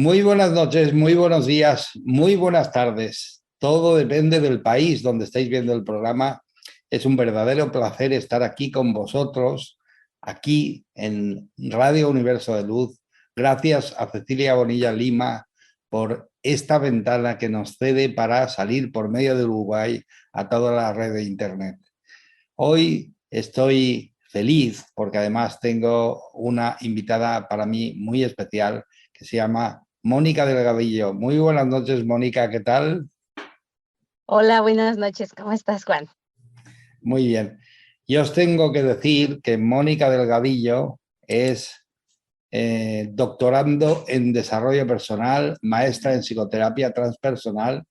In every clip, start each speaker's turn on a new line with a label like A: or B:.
A: Muy buenas noches, muy buenos días, muy buenas tardes. Todo depende del país donde estáis viendo el programa. Es un verdadero placer estar aquí con vosotros, aquí en Radio Universo de Luz. Gracias a Cecilia Bonilla Lima por esta ventana que nos cede para salir por medio de Uruguay a toda la red de Internet. Hoy estoy feliz porque además tengo una invitada para mí muy especial que se llama Mónica Delgadillo. Muy buenas noches, Mónica, ¿qué tal?
B: Hola, buenas noches. ¿Cómo estás, Juan?
A: Muy bien. Yo os tengo que decir que Mónica Delgadillo es doctorando en desarrollo personal, maestra en psicoterapia transpersonal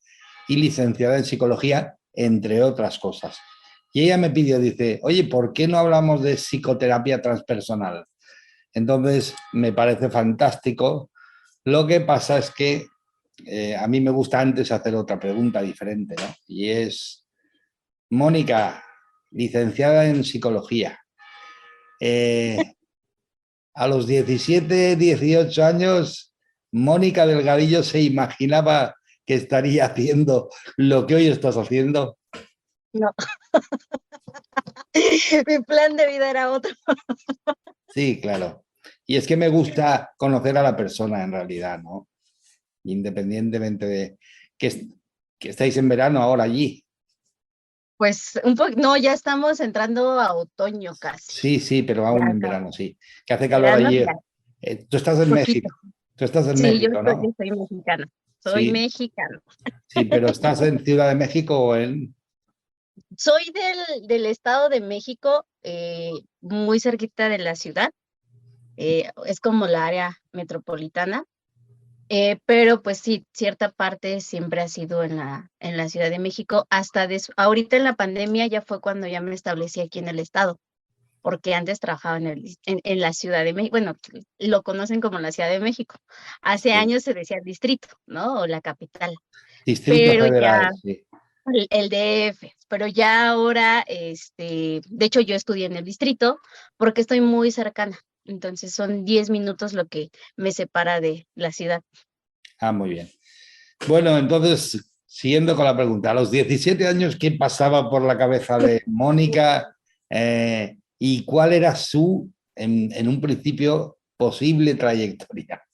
A: y licenciada en psicología, entre otras cosas. Y ella me pidió, dice, oye, ¿por qué no hablamos de psicoterapia transpersonal? Entonces, me parece fantástico. Lo que pasa es que a mí me gusta antes hacer otra pregunta diferente, ¿no? Y es, Mónica, licenciada en psicología, eh, a los 17, 18 años, Mónica Delgadillo se imaginaba que estaría haciendo lo que hoy estás haciendo.
B: No, mi plan de vida era otro.
A: Sí, claro. Y es que me gusta conocer a la persona en realidad, ¿no? Independientemente de que, que estáis en verano ahora allí.
B: Pues un poco, no, ya estamos entrando a otoño casi.
A: Sí, sí, pero
B: Ya
A: aún en
B: acaba.
A: verano, sí. Que hace calor
B: Verano
A: allí.
B: ya,
A: Tú estás en
B: poquito.
A: México. Tú estás en
B: Sí,
A: México,
B: yo
A: ¿no?
B: soy mexicana. Soy
A: Sí,
B: mexicana.
A: sí, pero ¿estás en Ciudad de México o en...?
B: Soy del Estado de México, muy cerquita de la ciudad. Es como la área metropolitana. Pero pues sí, cierta parte siempre ha sido en la Ciudad de México. Ahorita en la pandemia ya fue cuando ya me establecí aquí en el estado, porque antes trabajaba en la Ciudad de México. Bueno, lo conocen como la Ciudad de México. Hace
A: Sí.
B: años se decía distrito, ¿no? O la capital,
A: Distrito
B: pero
A: Federal,
B: ya
A: sí.
B: el DF, pero ya ahora, de hecho yo estudié en el distrito porque estoy muy cercana. Entonces son 10 minutos lo que me separa de la ciudad.
A: Ah, muy bien. Bueno, entonces, siguiendo con la pregunta, a los 17 años, ¿qué pasaba por la cabeza de Mónica y cuál era su, en un principio, posible trayectoria?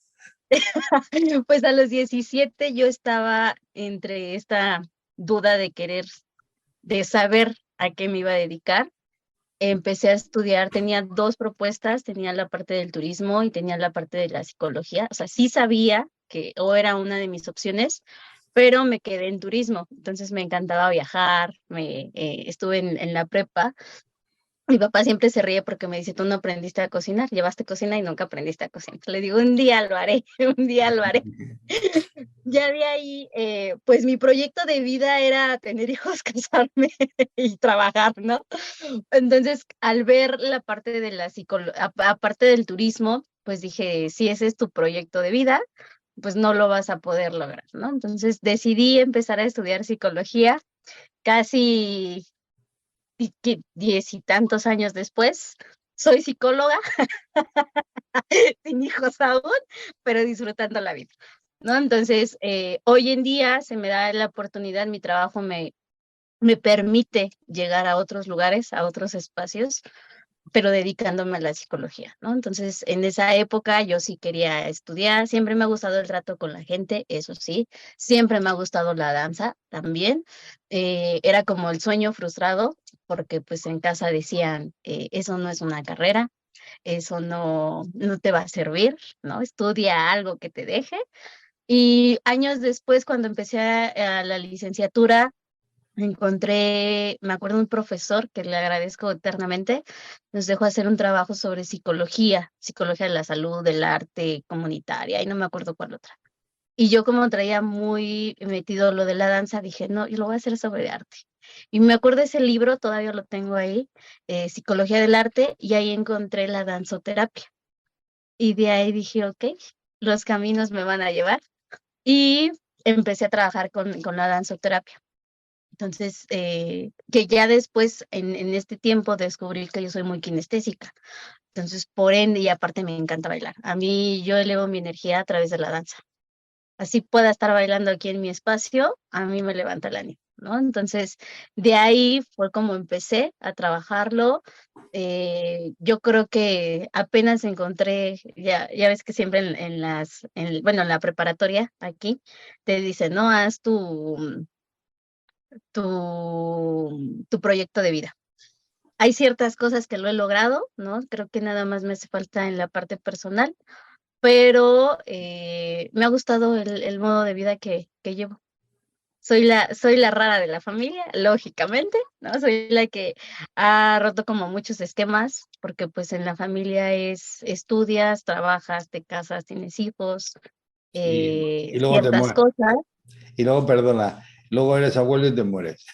B: Pues a los 17 yo estaba entre esta duda de saber a qué me iba a dedicar. Empecé a estudiar, tenía dos propuestas, tenía la parte del turismo y tenía la parte de la psicología. O sea, sí sabía que o era una de mis opciones, pero me quedé en turismo. Entonces me encantaba viajar, estuve en la prepa. Mi papá siempre se ríe porque me dice, tú no aprendiste a cocinar, llevaste cocina y nunca aprendiste a cocinar. Le digo, un día lo haré, un día lo haré. Ya de ahí, pues mi proyecto de vida era tener hijos, casarme y trabajar, ¿no? Entonces, al ver la parte de la psicología, aparte del turismo, pues dije, si ese es tu proyecto de vida, pues no lo vas a poder lograr, ¿no? Entonces decidí empezar a estudiar psicología casi 10 y tantos años después. Soy psicóloga, sin hijos aún, pero disfrutando la vida, ¿no? Entonces, hoy en día se me da la oportunidad, mi trabajo me permite llegar a otros lugares, a otros espacios, pero dedicándome a la psicología, ¿no? Entonces, en esa época yo sí quería estudiar, siempre me ha gustado el trato con la gente, eso sí, siempre me ha gustado la danza también. Era como el sueño frustrado, porque pues en casa decían, eso no es una carrera, eso no te va a servir, ¿no? Estudia algo que te deje. Y años después, cuando empecé a la licenciatura, me acuerdo un profesor que le agradezco eternamente, nos dejó hacer un trabajo sobre psicología de la salud, del arte comunitaria, y no me acuerdo cuál otra. Y yo como traía muy metido lo de la danza, dije, no, yo lo voy a hacer sobre arte. Y me acuerdo ese libro, todavía lo tengo ahí, Psicología del Arte, y ahí encontré la danzoterapia. Y de ahí dije, ok, los caminos me van a llevar. Y empecé a trabajar con la danzoterapia. Entonces, que ya después, en este tiempo, descubrí que yo soy muy kinestésica. Entonces, por ende, y aparte me encanta bailar. A mí, yo elevo mi energía a través de la danza. así pueda estar bailando aquí en mi espacio, a mí me levanta el ánimo, ¿no? Entonces, de ahí fue como empecé a trabajarlo. Yo creo que apenas encontré, ya ves que siempre bueno, en la preparatoria aquí, te dicen, no, haz tu proyecto de vida. Hay ciertas cosas que lo he logrado, ¿no? Creo que nada más me hace falta en la parte personal, pero me ha gustado el modo de vida que llevo. Soy la rara de la familia, lógicamente, ¿no? Soy la que ha roto como muchos esquemas, porque pues en la familia estudias, trabajas, te casas, tienes hijos,
A: Y luego te
B: ciertas
A: mueres.
B: cosas.
A: Y luego, perdona, luego eres abuelo y te mueres.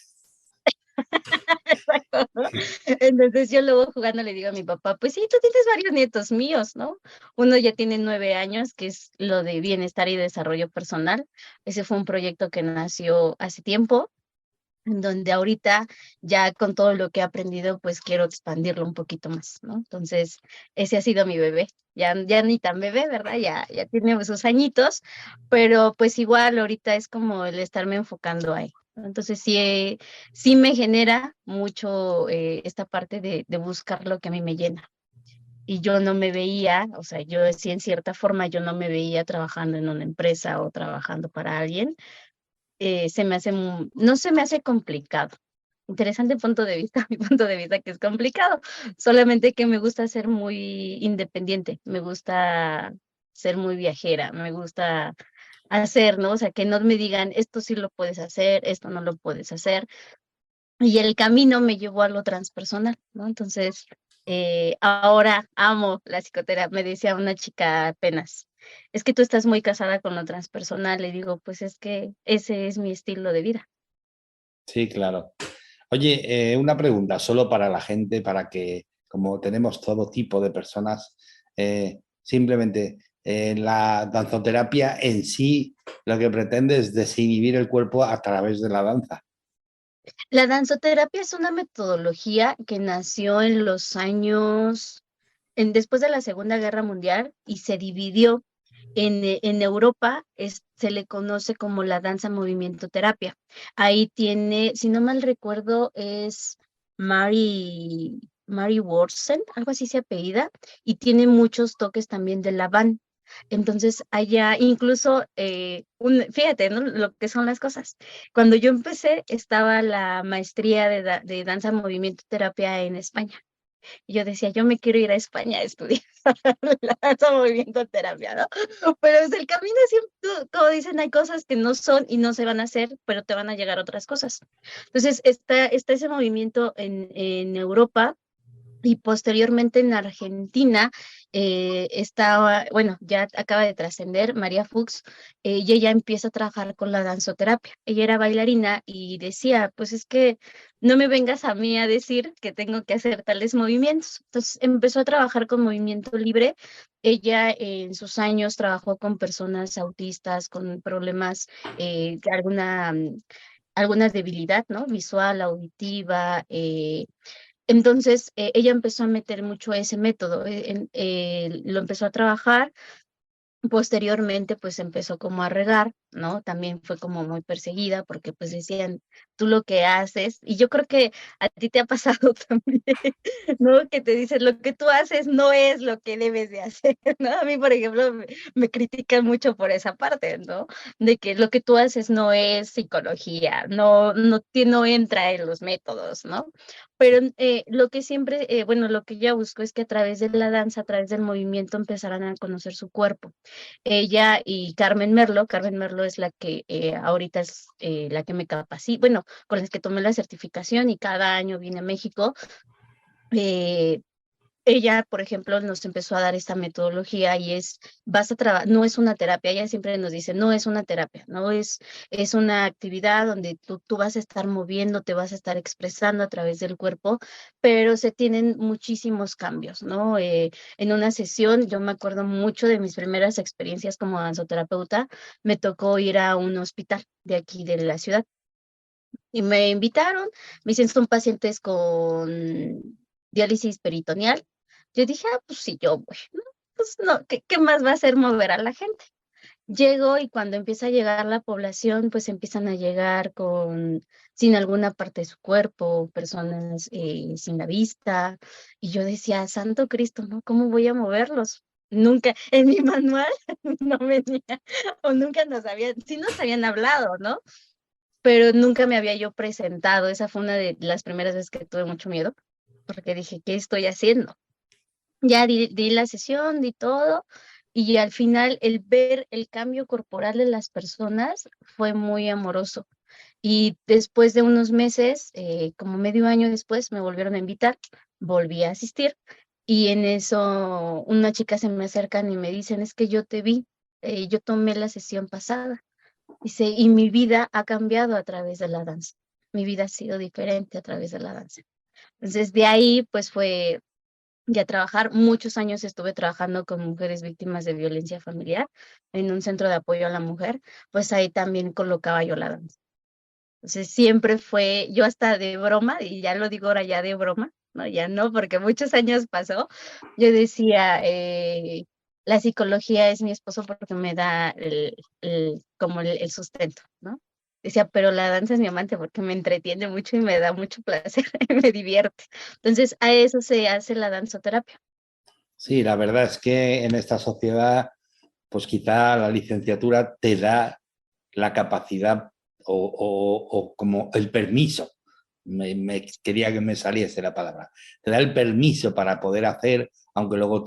B: Exacto, ¿no? Entonces yo luego jugando le digo a mi papá, pues sí, tú tienes varios nietos míos, ¿no? Uno ya tiene 9 años, que es lo de bienestar y desarrollo personal. Ese fue un proyecto que nació hace tiempo, en donde ahorita ya con todo lo que he aprendido, pues quiero expandirlo un poquito más, ¿no? Entonces, ese ha sido mi bebé. Ya ni tan bebé, ¿verdad? Ya tiene sus añitos, pero pues igual ahorita es como el estarme enfocando ahí, ¿no? Entonces, sí me genera mucho esta parte de buscar lo que a mí me llena. Y yo no me veía, o sea, yo sí en cierta forma, yo no me veía trabajando en una empresa o trabajando para alguien. No se me hace complicado. Interesante punto de vista, mi punto de vista que es complicado, solamente que me gusta ser muy independiente, me gusta ser muy viajera, me gusta hacer, ¿no? O sea, que no me digan, esto sí lo puedes hacer, esto no lo puedes hacer, y el camino me llevó a lo transpersonal, ¿no? Entonces, ahora amo la psicoterapia. Me decía una chica apenas, es que tú estás muy casada con lo transpersonal. Le digo, pues es que ese es mi estilo de vida.
A: Sí, claro. Oye, una pregunta solo para la gente, para que, como tenemos todo tipo de personas, simplemente la danzoterapia en sí lo que pretende es desinhibir el cuerpo a través de la danza.
B: La danzoterapia es una metodología que nació en los años, después de la Segunda Guerra Mundial y se dividió. En Europa se le conoce como la danza movimiento terapia. Ahí tiene, si no mal recuerdo, es Mary Worsen, algo así se apellida, y tiene muchos toques también de la van. Entonces, allá incluso, fíjate, ¿no? Lo que son las cosas. Cuando yo empecé, estaba la maestría de danza movimiento terapia en España. Y yo decía, yo me quiero ir a España a estudiar la danza movimiento terapia, ¿no? Pero es el camino siempre, como dicen, hay cosas que no son y no se van a hacer, pero te van a llegar otras cosas. Entonces, está ese movimiento en Europa. Y posteriormente en Argentina estaba, bueno, ya acaba de trascender María Fuchs, y ella empieza a trabajar con la danzoterapia. Ella era bailarina y decía, pues es que no me vengas a mí a decir que tengo que hacer tales movimientos. Entonces empezó a trabajar con movimiento libre. Ella en sus años trabajó con personas autistas, con problemas de alguna debilidad, ¿no? Visual, auditiva, entonces, ella empezó a meter mucho ese método, lo empezó a trabajar. Posteriormente, pues empezó como a regar, ¿no? También fue como muy perseguida porque pues decían, tú lo que haces, y yo creo que a ti te ha pasado también, ¿no? Que te dicen, lo que tú haces no es lo que debes de hacer, ¿no? A mí, por ejemplo, me critican mucho por esa parte, ¿no? De que lo que tú haces no es psicología, no entra en los métodos, ¿no? Pero lo que siempre, bueno, lo que ella buscó es que a través de la danza, a través del movimiento, empezaran a conocer su cuerpo. Ella y Carmen Merlo es la que ahorita es la que me capacita, bueno, con las que tomé la certificación y cada año viene a México. eh, Ella, por ejemplo, nos empezó a dar esta metodología y vas a trabajar, no es una terapia, ella siempre nos dice, no es una terapia, no es una actividad donde tú vas a estar moviendo, te vas a estar expresando a través del cuerpo, pero se tienen muchísimos cambios, ¿no? En una sesión, yo me acuerdo mucho de mis primeras experiencias como danzoterapeuta, me tocó ir a un hospital de aquí de la ciudad y me invitaron, me dicen, son pacientes con diálisis peritoneal. Yo dije, pues sí, yo voy, ¿no? Pues no, ¿qué más va a hacer mover a la gente? Llego y cuando empieza a llegar la población, pues empiezan a llegar sin alguna parte de su cuerpo, personas sin la vista. Y yo decía, Santo Cristo, ¿no? ¿Cómo voy a moverlos? Nunca, en mi manual no venía, o nunca sí nos habían hablado, ¿no? Pero nunca me había yo presentado. Esa fue una de las primeras veces que tuve mucho miedo, porque dije, ¿qué estoy haciendo? Ya di la sesión, di todo, y al final el ver el cambio corporal de las personas fue muy amoroso. Y después de unos meses, como medio año después, me volvieron a invitar, volví a asistir, y en eso una chica se me acercan y me dicen, es que yo te vi, yo tomé la sesión pasada. Dice, y mi vida ha cambiado a través de la danza. Mi vida ha sido diferente a través de la danza. Entonces, de ahí, pues fue ya trabajar. Muchos años estuve trabajando con mujeres víctimas de violencia familiar en un centro de apoyo a la mujer, pues ahí también colocaba yo la danza. Entonces siempre fue, yo hasta de broma, y ya lo digo ahora ya de broma, ¿no? Ya no, porque muchos años pasó, yo decía, la psicología es mi esposo porque me da como el sustento, ¿no? Decía, pero la danza es mi amante porque me entretiene mucho y me da mucho placer y me divierte. Entonces, a eso se hace la danzoterapia.
A: Sí, la verdad es que en esta sociedad, pues quizá la licenciatura te da la capacidad o como el permiso, quería que me saliese la palabra, te da el permiso para poder hacer, aunque luego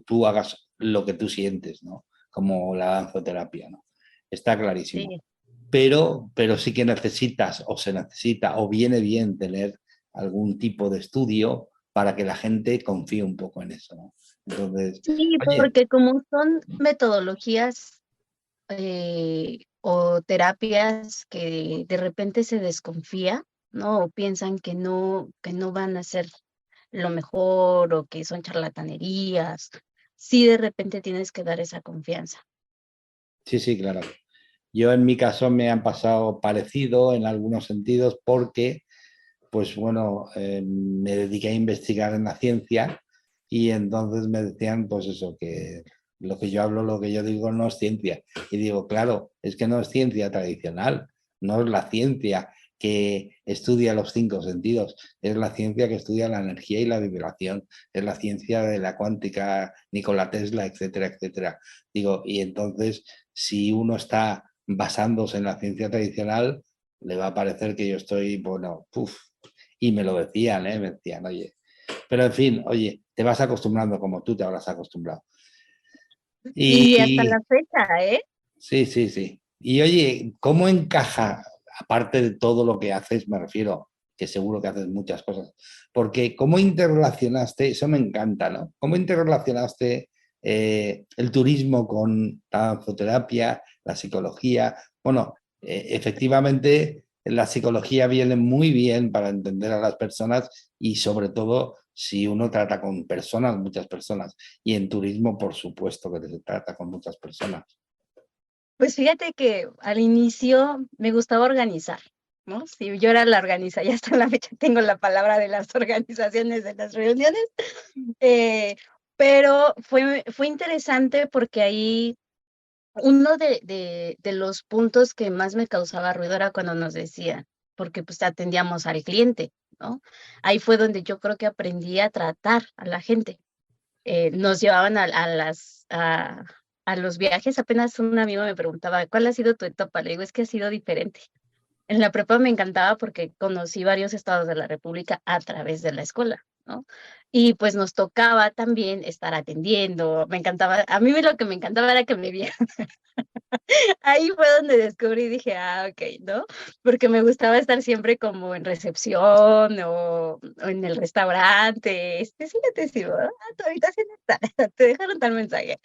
A: tú hagas lo que tú sientes, ¿no? Como la danzoterapia, ¿no? Está clarísimo.
B: Sí.
A: Pero sí que necesitas o se necesita o viene bien tener algún tipo de estudio para que la gente confíe un poco en eso, ¿no? Entonces,
B: Sí,
A: oye,
B: porque como son metodologías o terapias que de repente se desconfía, ¿no? O piensan que no van a ser lo mejor o que son charlatanerías. Sí, de repente tienes que dar esa confianza.
A: sí, sí, claro. Yo en mi caso me han pasado parecido en algunos sentidos porque, pues bueno, me dediqué a investigar en la ciencia y entonces me decían, pues eso, que lo que yo hablo, lo que yo digo no es ciencia. Y digo, claro, es que no es ciencia tradicional, no es la ciencia que estudia los cinco sentidos, es la ciencia que estudia la energía y la vibración, es la ciencia de la cuántica, Nikola Tesla, etcétera, etcétera. Digo, y entonces, si uno está basándose en la ciencia tradicional, le va a parecer que yo estoy, bueno, puf, y me lo decían, ¿eh? Me decían, oye, pero en fin, oye, te vas acostumbrando como tú te habrás acostumbrado.
B: Y hasta
A: Y
B: la fecha, ¿eh?
A: sí, sí, sí. Y oye, ¿cómo encaja, aparte de todo lo que haces, me refiero, que seguro que haces muchas cosas, porque cómo interrelacionaste, eso me encanta, ¿no? ¿Cómo interrelacionaste el turismo con la danzoterapia, la psicología? Bueno, efectivamente, la psicología viene muy bien para entender a las personas y sobre todo si uno trata con personas, muchas personas. Y en turismo, por supuesto que se trata con muchas personas.
B: Pues fíjate que al inicio me gustaba organizar, ¿no? Sí, yo era la organiza y hasta la fecha tengo la palabra de las organizaciones de las reuniones, eh, pero fue interesante porque ahí uno de los puntos que más me causaba ruido era cuando nos decían, porque pues atendíamos al cliente, ¿no? Ahí fue donde yo creo que aprendí a tratar a la gente. Nos llevaban a los viajes. Apenas un amigo me preguntaba, ¿cuál ha sido tu etapa? Le digo, es que ha sido diferente. En la prepa me encantaba porque conocí varios estados de la República a través de la escuela, ¿no? Y pues nos tocaba también estar atendiendo. Me encantaba, a mí lo que me encantaba era que me vieran. Ahí fue donde descubrí y dije, ah, ok, ¿no? Porque me gustaba estar siempre como en recepción o en el restaurante. Sí, ya te sirvo, ¿no? Tu habitación está, te dejaron tal mensaje.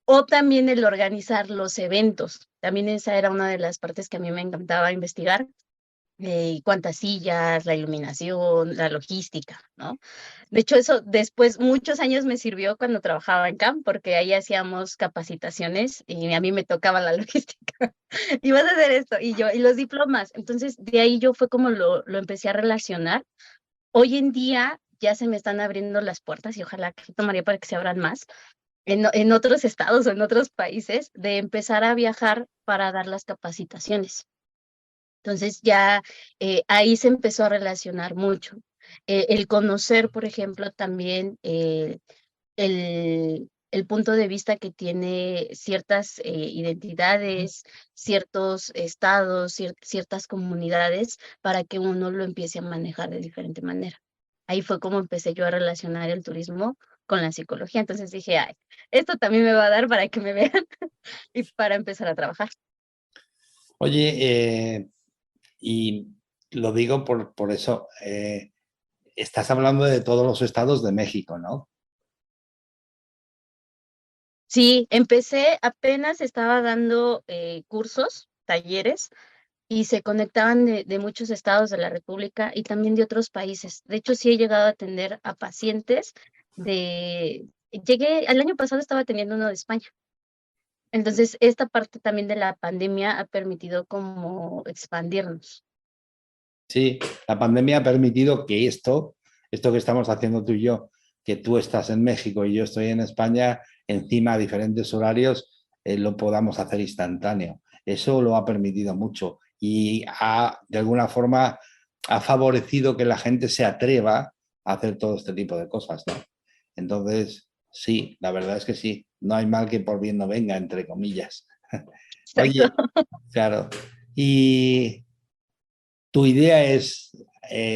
B: O también el organizar los eventos. También esa era una de las partes que a mí me encantaba investigar. Cuántas sillas, la iluminación, la logística, ¿no? De hecho, eso después, muchos años me sirvió cuando trabajaba en CAM, porque ahí hacíamos capacitaciones y a mí me tocaba la logística. Y vas a hacer esto, y los diplomas. Entonces, de ahí yo fue como lo empecé a relacionar. Hoy en día ya se me están abriendo las puertas y ojalá que tomaría para que se abran más, en otros estados o en otros países, de empezar a viajar para dar las capacitaciones. Entonces ya ahí se empezó a relacionar mucho. El conocer, por ejemplo, también el punto de vista que tiene ciertas identidades, ciertos estados, ciertas comunidades, para que uno lo empiece a manejar de diferente manera. Ahí fue como empecé yo a relacionar el turismo con la psicología. Entonces dije, ay, esto también me va a dar para que me vean y para empezar a trabajar.
A: Oye, y lo digo por eso, estás hablando de todos los estados de México, ¿no?
B: Sí, empecé, apenas estaba dando cursos, talleres, y se conectaban de muchos estados de la República y también de otros países. De hecho, sí he llegado a atender a pacientes el año pasado estaba atendiendo uno de España. Entonces, esta parte también de la pandemia ha permitido como expandirnos.
A: Sí, la pandemia ha permitido que esto que estamos haciendo tú y yo, que tú estás en México y yo estoy en España, encima a diferentes horarios, lo podamos hacer instantáneo. Eso lo ha permitido mucho y de alguna forma, ha favorecido que la gente se atreva a hacer todo este tipo de cosas, ¿no? Entonces, sí, la verdad es que sí, no hay mal que por bien no venga, entre comillas.
B: Exacto.
A: Oye, claro, y tu idea es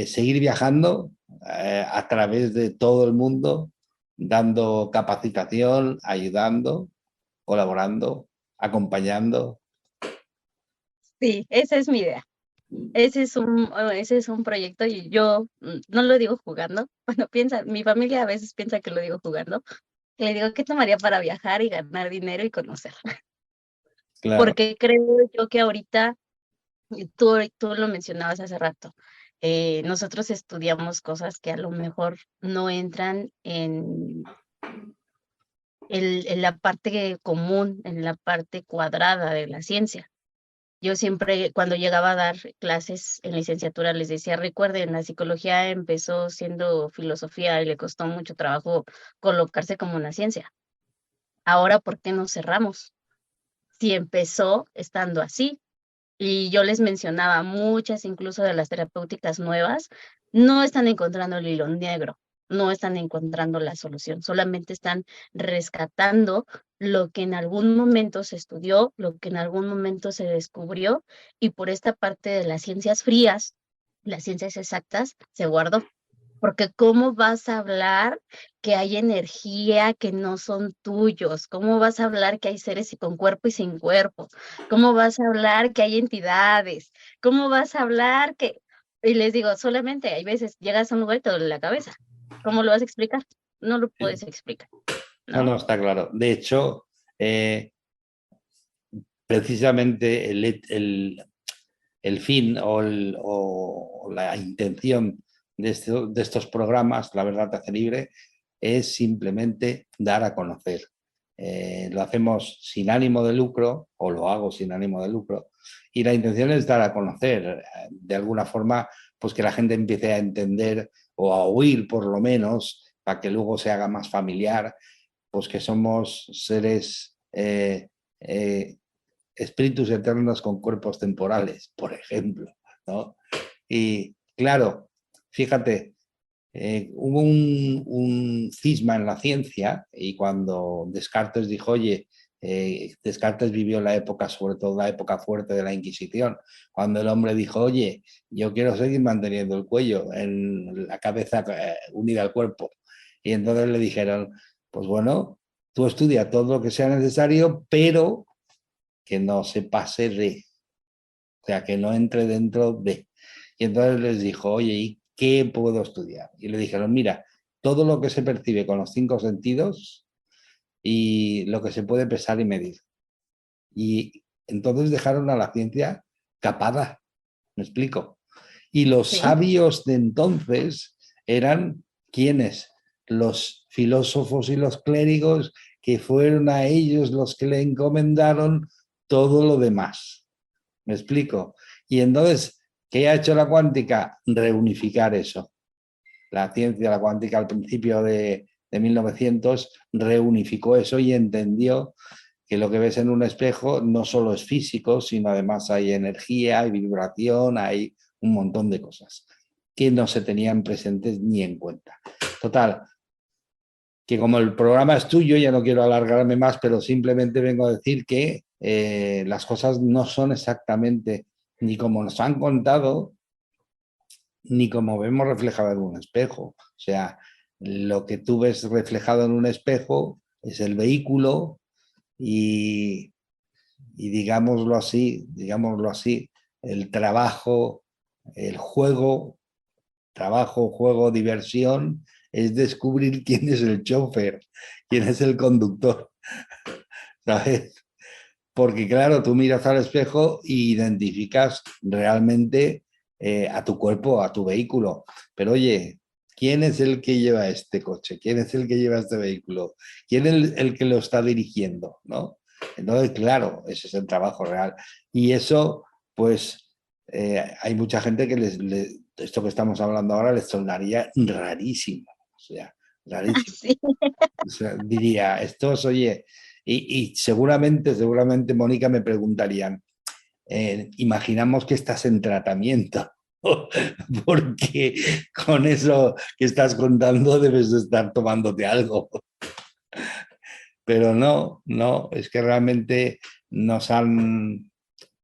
A: seguir viajando a través de todo el mundo, dando capacitación, ayudando, colaborando, acompañando.
B: Sí, esa es mi idea. Ese es un proyecto y yo no lo digo jugando. Bueno, mi familia a veces piensa que lo digo jugando. Le digo, ¿qué tomaría para viajar y ganar dinero y conocer?
A: Claro,
B: Porque creo yo que ahorita, tú lo mencionabas hace rato, nosotros estudiamos cosas que a lo mejor no entran en la parte común, en la parte cuadrada de la ciencia. Yo siempre, cuando llegaba a dar clases en licenciatura, les decía, recuerden, la psicología empezó siendo filosofía y le costó mucho trabajo colocarse como una ciencia. Ahora, ¿por qué nos cerramos? Si empezó estando así, y yo les mencionaba muchas, incluso de las terapéuticas nuevas, no están encontrando el hilo negro, no están encontrando la solución, solamente están rescatando lo que en algún momento se estudió, lo que en algún momento se descubrió, y por esta parte de las ciencias frías, las ciencias exactas, se guardó. Porque ¿cómo vas a hablar que hay energía que no son tuyos? ¿Cómo vas a hablar que hay seres y con cuerpo y sin cuerpo? ¿Cómo vas a hablar que hay entidades? ¿Cómo vas a hablar que...? Y les digo, solamente hay veces llegas a un lugar y te duele la cabeza. ¿Cómo lo vas a explicar? No lo puedes explicar,
A: no,
B: ¿no?
A: no, está claro. De hecho, precisamente el fin o la intención de estos programas, La Verdad te hace libre, es simplemente dar a conocer. Lo hacemos sin ánimo de lucro, o lo hago sin ánimo de lucro, y la intención es dar a conocer, de alguna forma, pues que la gente empiece a entender o a oír por lo menos, para que luego se haga más familiar, pues que somos seres espíritus eternos con cuerpos temporales, por ejemplo, ¿no? Y claro, fíjate, hubo un cisma en la ciencia y cuando Descartes dijo, oye, Descartes vivió la época, sobre todo la época fuerte de la Inquisición, cuando el hombre dijo, oye, yo quiero seguir manteniendo el cuello, en la cabeza unida al cuerpo. Y entonces le dijeron, pues bueno, tú estudia todo lo que sea necesario, pero que no se pase de, o sea, que no entre dentro de. Y entonces les dijo, oye, ¿y qué puedo estudiar? Y le dijeron, mira, todo lo que se percibe con los cinco sentidos y lo que se puede pesar y medir. Y entonces dejaron a la ciencia capada, me explico. Y los
B: Sí,
A: sabios de entonces eran quienes, los filósofos y los clérigos, que fueron a ellos los que le encomendaron todo lo demás. ¿Me explico? Y entonces, ¿qué ha hecho la cuántica? Reunificar eso. La ciencia, la cuántica al principio de de 1900 reunificó eso y entendió que lo que ves en un espejo no solo es físico, sino además hay energía, hay vibración, hay un montón de cosas que no se tenían presentes ni en cuenta. Total, que como el programa es tuyo, ya no quiero alargarme más, pero simplemente vengo a decir que las cosas no son exactamente ni como nos han contado, ni como vemos reflejado en un espejo. O sea, lo que tú ves reflejado en un espejo es el vehículo y, y digámoslo así, el trabajo, el juego, trabajo, juego, diversión, es descubrir quién es el chofer, quién es el conductor, ¿sabes? Porque claro, tú miras al espejo e identificas realmente a tu cuerpo, a tu vehículo. Pero oye, ¿quién es el que lleva este coche? ¿Quién es el que lleva este vehículo? ¿Quién es el que lo está dirigiendo? ¿No? Entonces, claro, ese es el trabajo real. Y eso, pues, hay mucha gente que esto que estamos hablando ahora les sonaría rarísimo. O sea, rarísimo.
B: Sí.
A: O sea, diría, estos, oye, y seguramente, Mónica, me preguntarían, imaginamos que estás en tratamiento, porque con eso que estás contando debes de estar tomándote algo. Pero no, es que realmente nos han,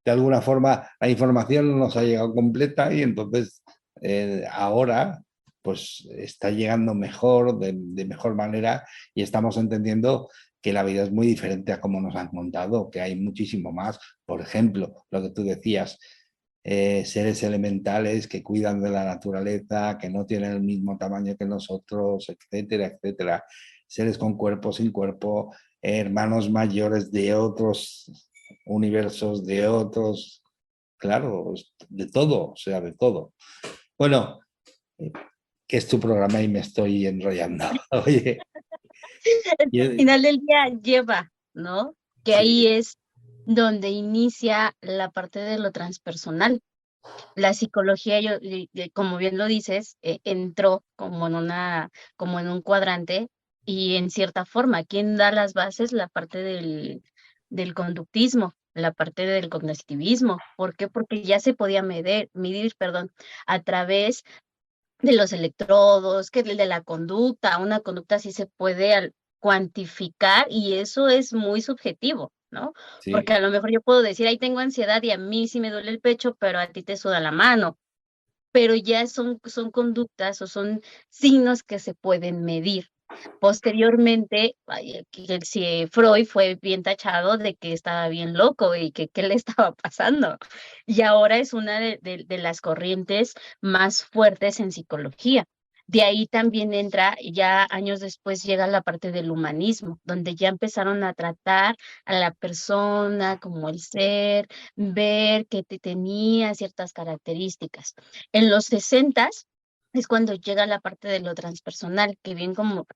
A: de alguna forma, la información no nos ha llegado completa y entonces ahora pues está llegando mejor, de mejor manera y estamos entendiendo que la vida es muy diferente a como nos han contado, que hay muchísimo más. Por ejemplo, lo que tú decías, seres elementales que cuidan de la naturaleza, que no tienen el mismo tamaño que nosotros, etcétera, etcétera. Seres con cuerpo, sin cuerpo, hermanos mayores de otros universos, de otros, claro, de todo, o sea, de todo. Bueno, que es tu programa y me estoy enrollando. Oye,
B: Al final del día lleva, ¿no? Que ahí
A: sí,
B: es donde inicia la parte de lo transpersonal. La psicología, como bien lo dices, entró como en un cuadrante y en cierta forma, ¿quién da las bases? La parte del conductismo, la parte del cognitivismo. ¿Por qué? Porque ya se podía medir, a través de los electrodos, que de la conducta. Una conducta sí se puede cuantificar y eso es muy subjetivo, ¿no?
A: sí,
B: Porque a lo mejor yo puedo decir, ahí tengo ansiedad y a mí sí me duele el pecho, pero a ti te suda la mano. Pero ya son conductas o son signos que se pueden medir. Posteriormente, que si Freud fue bien tachado de que estaba bien loco y que qué le estaba pasando. Y ahora es una de las corrientes más fuertes en psicología. De ahí también entra, ya años después llega la parte del humanismo, donde ya empezaron a tratar a la persona como el ser, ver que tenía ciertas características. En los 60 es cuando llega la parte de lo transpersonal, que bien como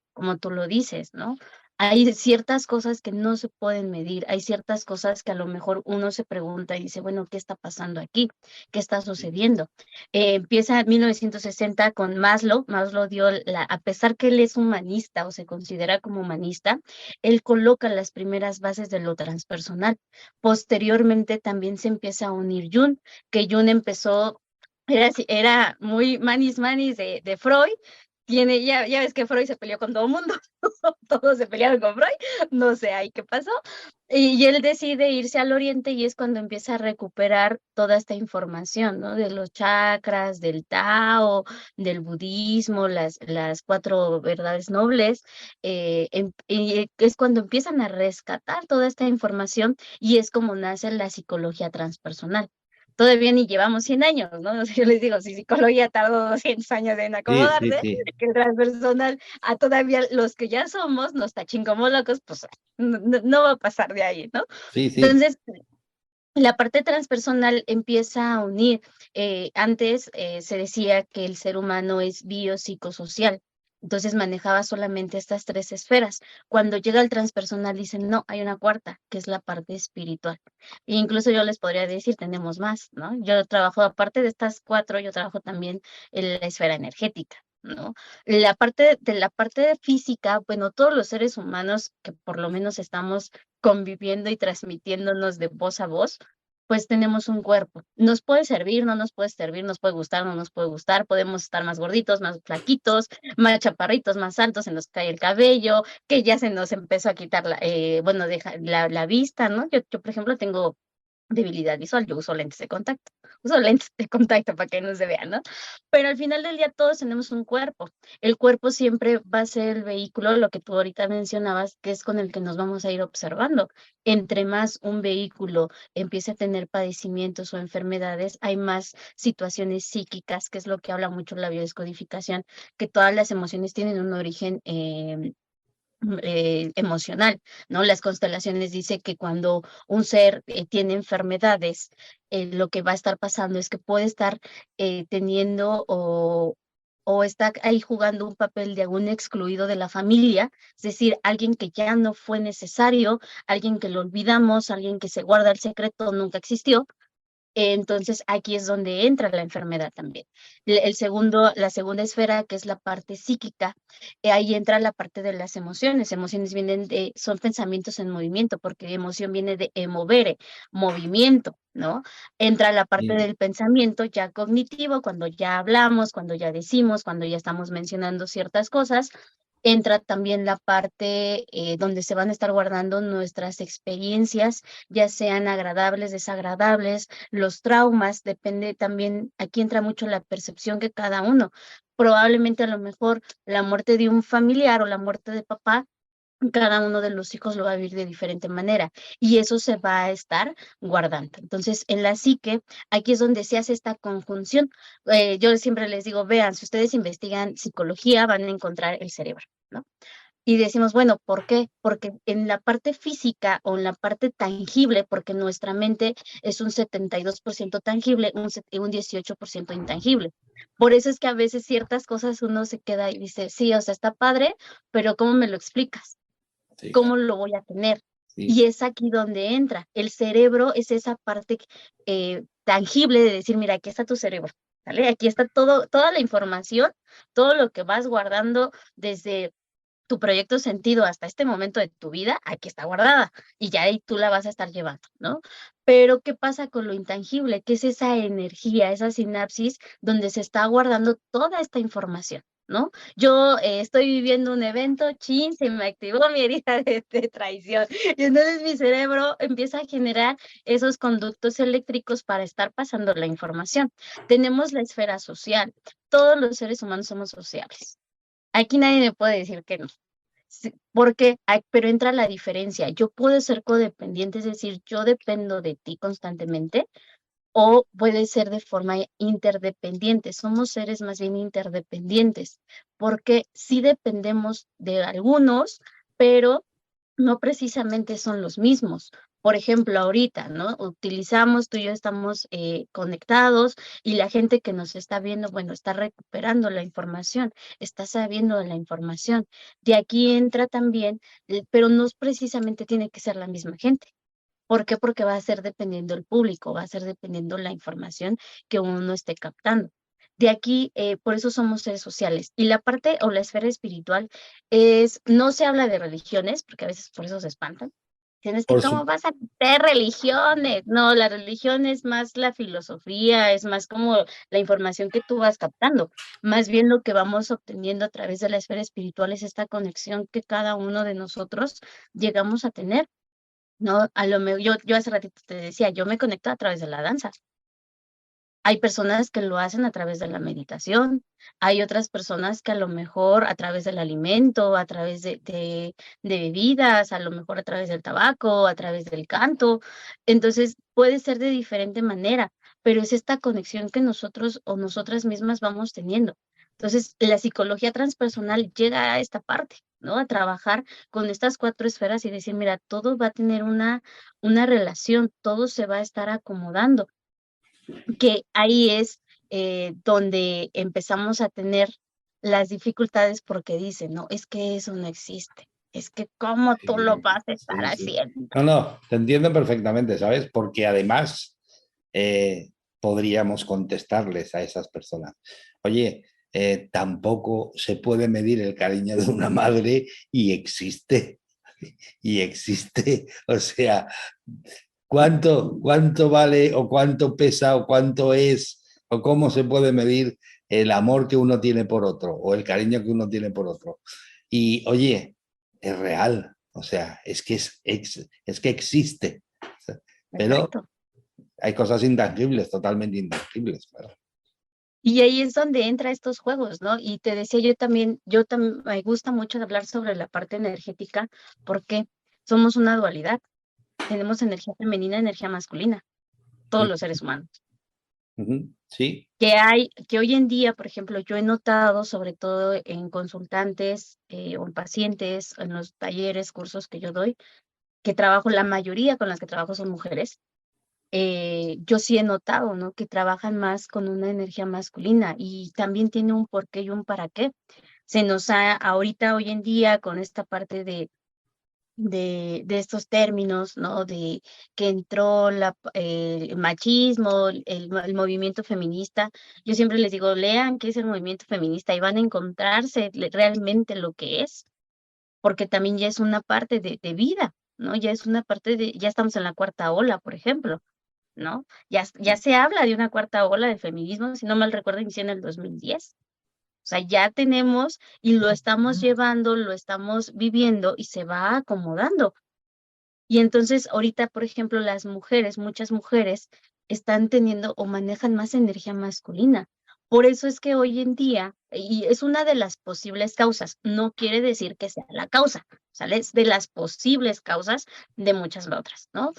B: tú lo dices, ¿no? Hay ciertas cosas que no se pueden medir, hay ciertas cosas que a lo mejor uno se pregunta y dice, bueno, ¿qué está pasando aquí? ¿Qué está sucediendo? Empieza en 1960 con Maslow. Maslow dio a pesar que él es humanista o se considera como humanista, él coloca las primeras bases de lo transpersonal. Posteriormente también se empieza a unir Jung, que Jung empezó, era muy manis manis de Freud. Ya ves que Freud se peleó con todo el mundo, todos se pelearon con Freud, no sé ahí qué pasó, y él decide irse al oriente y es cuando empieza a recuperar toda esta información, ¿no? De los chakras, del Tao, del budismo, las 4 verdades nobles, y es cuando empiezan a rescatar toda esta información y es como nace la psicología transpersonal. Todavía ni llevamos 100 años, ¿no? O sea, yo les digo, si psicología tardó 200 años en
A: sí, sí,
B: acomodarse,
A: sí,
B: que el transpersonal, a todavía los que ya somos, nos tachín como locos, pues no va a pasar de ahí, ¿no?
A: sí, sí,
B: Entonces, la parte transpersonal empieza a unir. Antes se decía que el ser humano es biopsicosocial, entonces manejaba solamente estas 3 esferas. Cuando llega el transpersonal dicen, no, hay una cuarta, que es la parte espiritual. E incluso yo les podría decir, tenemos más, ¿no? Yo trabajo, aparte de estas 4, yo trabajo también en la esfera energética. ¿no? La parte física, bueno, todos los seres humanos que por lo menos estamos conviviendo y transmitiéndonos de voz a voz, pues tenemos un cuerpo. Nos puede servir, no nos puede servir, nos puede gustar, no nos puede gustar, podemos estar más gorditos, más flaquitos, más chaparritos, más altos, se nos cae el cabello, que ya se nos empezó a quitar bueno, deja, la vista, ¿no? Yo, por ejemplo, tengo debilidad visual, yo uso lentes de contacto para que no se vea, ¿no? Pero al final del día todos tenemos un cuerpo. El cuerpo siempre va a ser el vehículo, lo que tú ahorita mencionabas, que es con el que nos vamos a ir observando. Entre más un vehículo empiece a tener padecimientos o enfermedades, hay más situaciones psíquicas, que es lo que habla mucho la biodescodificación, que todas las emociones tienen un origen emocional, ¿no? Las constelaciones dice que cuando un ser tiene enfermedades, lo que va a estar pasando es que puede estar teniendo o está ahí jugando un papel de algún excluido de la familia, es decir, alguien que ya no fue necesario, alguien que lo olvidamos, alguien que se guarda el secreto, nunca existió. Entonces, aquí es donde entra la enfermedad también. La segunda esfera, que es la parte psíquica, ahí entra la parte de las emociones. Emociones son pensamientos en movimiento, porque emoción viene de emovere, movimiento, ¿no? Entra la parte
A: Y
B: del pensamiento ya cognitivo, cuando ya hablamos, cuando ya decimos, cuando ya estamos mencionando ciertas cosas. Entra también la parte donde se van a estar guardando nuestras experiencias, ya sean agradables, desagradables, los traumas, depende también, aquí entra mucho la percepción que cada uno, probablemente a lo mejor la muerte de un familiar o la muerte de papá, cada uno de los hijos lo va a vivir de diferente manera y eso se va a estar guardando. Entonces, en la psique, aquí es donde se hace esta conjunción. Yo siempre les digo, vean, si ustedes investigan psicología, van a encontrar el cerebro, ¿no? Y decimos, bueno, ¿por qué? Porque en la parte física o en la parte tangible, porque nuestra mente es un 72% tangible, un 18% intangible. Por eso es que a veces ciertas cosas uno se queda y dice, sí, o sea, está padre, pero ¿cómo me lo explicas?
A: sí,
B: ¿Cómo lo voy a tener?
A: sí,
B: Y es aquí donde entra. El cerebro es esa parte tangible de decir, mira, aquí está tu cerebro, ¿vale? Aquí está toda la información, todo lo que vas guardando desde tu proyecto sentido hasta este momento de tu vida, aquí está guardada y ya ahí tú la vas a estar llevando, ¿no? Pero ¿qué pasa con lo intangible? ¿Qué es esa energía, esa sinapsis donde se está guardando toda esta información? ¿No? Yo estoy viviendo un evento, chin, se me activó mi herida de traición. Y entonces mi cerebro empieza a generar esos conductos eléctricos para estar pasando la información. Tenemos la esfera social. Todos los seres humanos somos sociables. Aquí nadie me puede decir que no. Sí, porque, pero entra la diferencia. Yo puedo ser codependiente, es decir, yo dependo de ti constantemente, o puede ser de forma interdependiente. Somos seres más bien interdependientes, porque sí dependemos de algunos, pero no precisamente son los mismos. Por ejemplo, ahorita, ¿no? Utilizamos, tú y yo estamos conectados y la gente que nos está viendo, bueno, está recuperando la información, está sabiendo de la información. De aquí entra también, pero no precisamente tiene que ser la misma gente. ¿Por qué? Porque va a ser dependiendo el público, va a ser dependiendo la información que uno esté captando. De aquí, por eso somos seres sociales. Y la parte o la esfera espiritual no se habla de religiones, porque a veces por eso se espantan. Tienes que,
A: por
B: ¿cómo
A: su,
B: vas a meter religiones? No, la religión es más la filosofía, es más como la información que tú vas captando. Más bien lo que vamos obteniendo a través de la esfera espiritual es esta conexión que cada uno de nosotros llegamos a tener. No, yo hace ratito te decía, yo me conecto a través de la danza. Hay personas que lo hacen a través de la meditación, hay otras personas que a lo mejor a través del alimento, a través de bebidas, a lo mejor a través del tabaco, a través del canto. Entonces, puede ser de diferente manera, pero es esta conexión que nosotros o nosotras mismas vamos teniendo. Entonces, la psicología transpersonal llega a esta parte, ¿no? A trabajar con estas 4 esferas y decir, mira, todo va a tener una relación, todo se va a estar acomodando, que ahí es donde empezamos a tener las dificultades porque dicen, no, es que eso no existe, es que cómo tú lo
A: sí,
B: vas a estar
A: sí, sí.
B: haciendo.
A: No, no, te entiendo perfectamente, ¿sabes? Porque además podríamos contestarles a esas personas. Oye, tampoco se puede medir el cariño de una madre y existe, y existe. O sea, ¿cuánto vale o cuánto pesa o cuánto es o cómo se puede medir el amor que uno tiene por otro o el cariño que uno tiene por otro? Y oye, es real, o sea, es que existe, pero
B: Exacto.
A: hay cosas intangibles, totalmente intangibles. Pero...
B: Y ahí es donde entra estos juegos, ¿no? Y te decía yo también me gusta mucho hablar sobre la parte energética, porque somos una dualidad. Tenemos energía femenina, energía masculina, todos los seres humanos.
A: Sí.
B: Que hoy en día, por ejemplo, yo he notado, sobre todo en consultantes o en pacientes, en los talleres, cursos que yo doy, que trabajo, la mayoría con las que trabajo son mujeres. Yo sí he notado, ¿no? Que trabajan más con una energía masculina y también tiene un porqué y un para qué. Se nos ha, ahorita, hoy en día, con esta parte de estos términos, ¿no? De que entró el machismo, el movimiento feminista. Yo siempre les digo, lean qué es el movimiento feminista y van a encontrarse realmente lo que es, porque también ya es una parte de vida, ¿no? Ya es una parte ya estamos en la cuarta ola, por ejemplo, ¿no? Ya se habla de una cuarta ola de feminismo, si no mal recuerdo, inició en el 2010. O sea, ya tenemos y lo estamos llevando, lo estamos viviendo y se va acomodando. Y entonces ahorita, por ejemplo, las mujeres, muchas mujeres están teniendo o manejan más energía masculina. Por eso es que hoy en día, y es una de las posibles causas, no quiere decir que sea la causa, ¿sale? Es de las posibles causas de muchas otras, ¿no?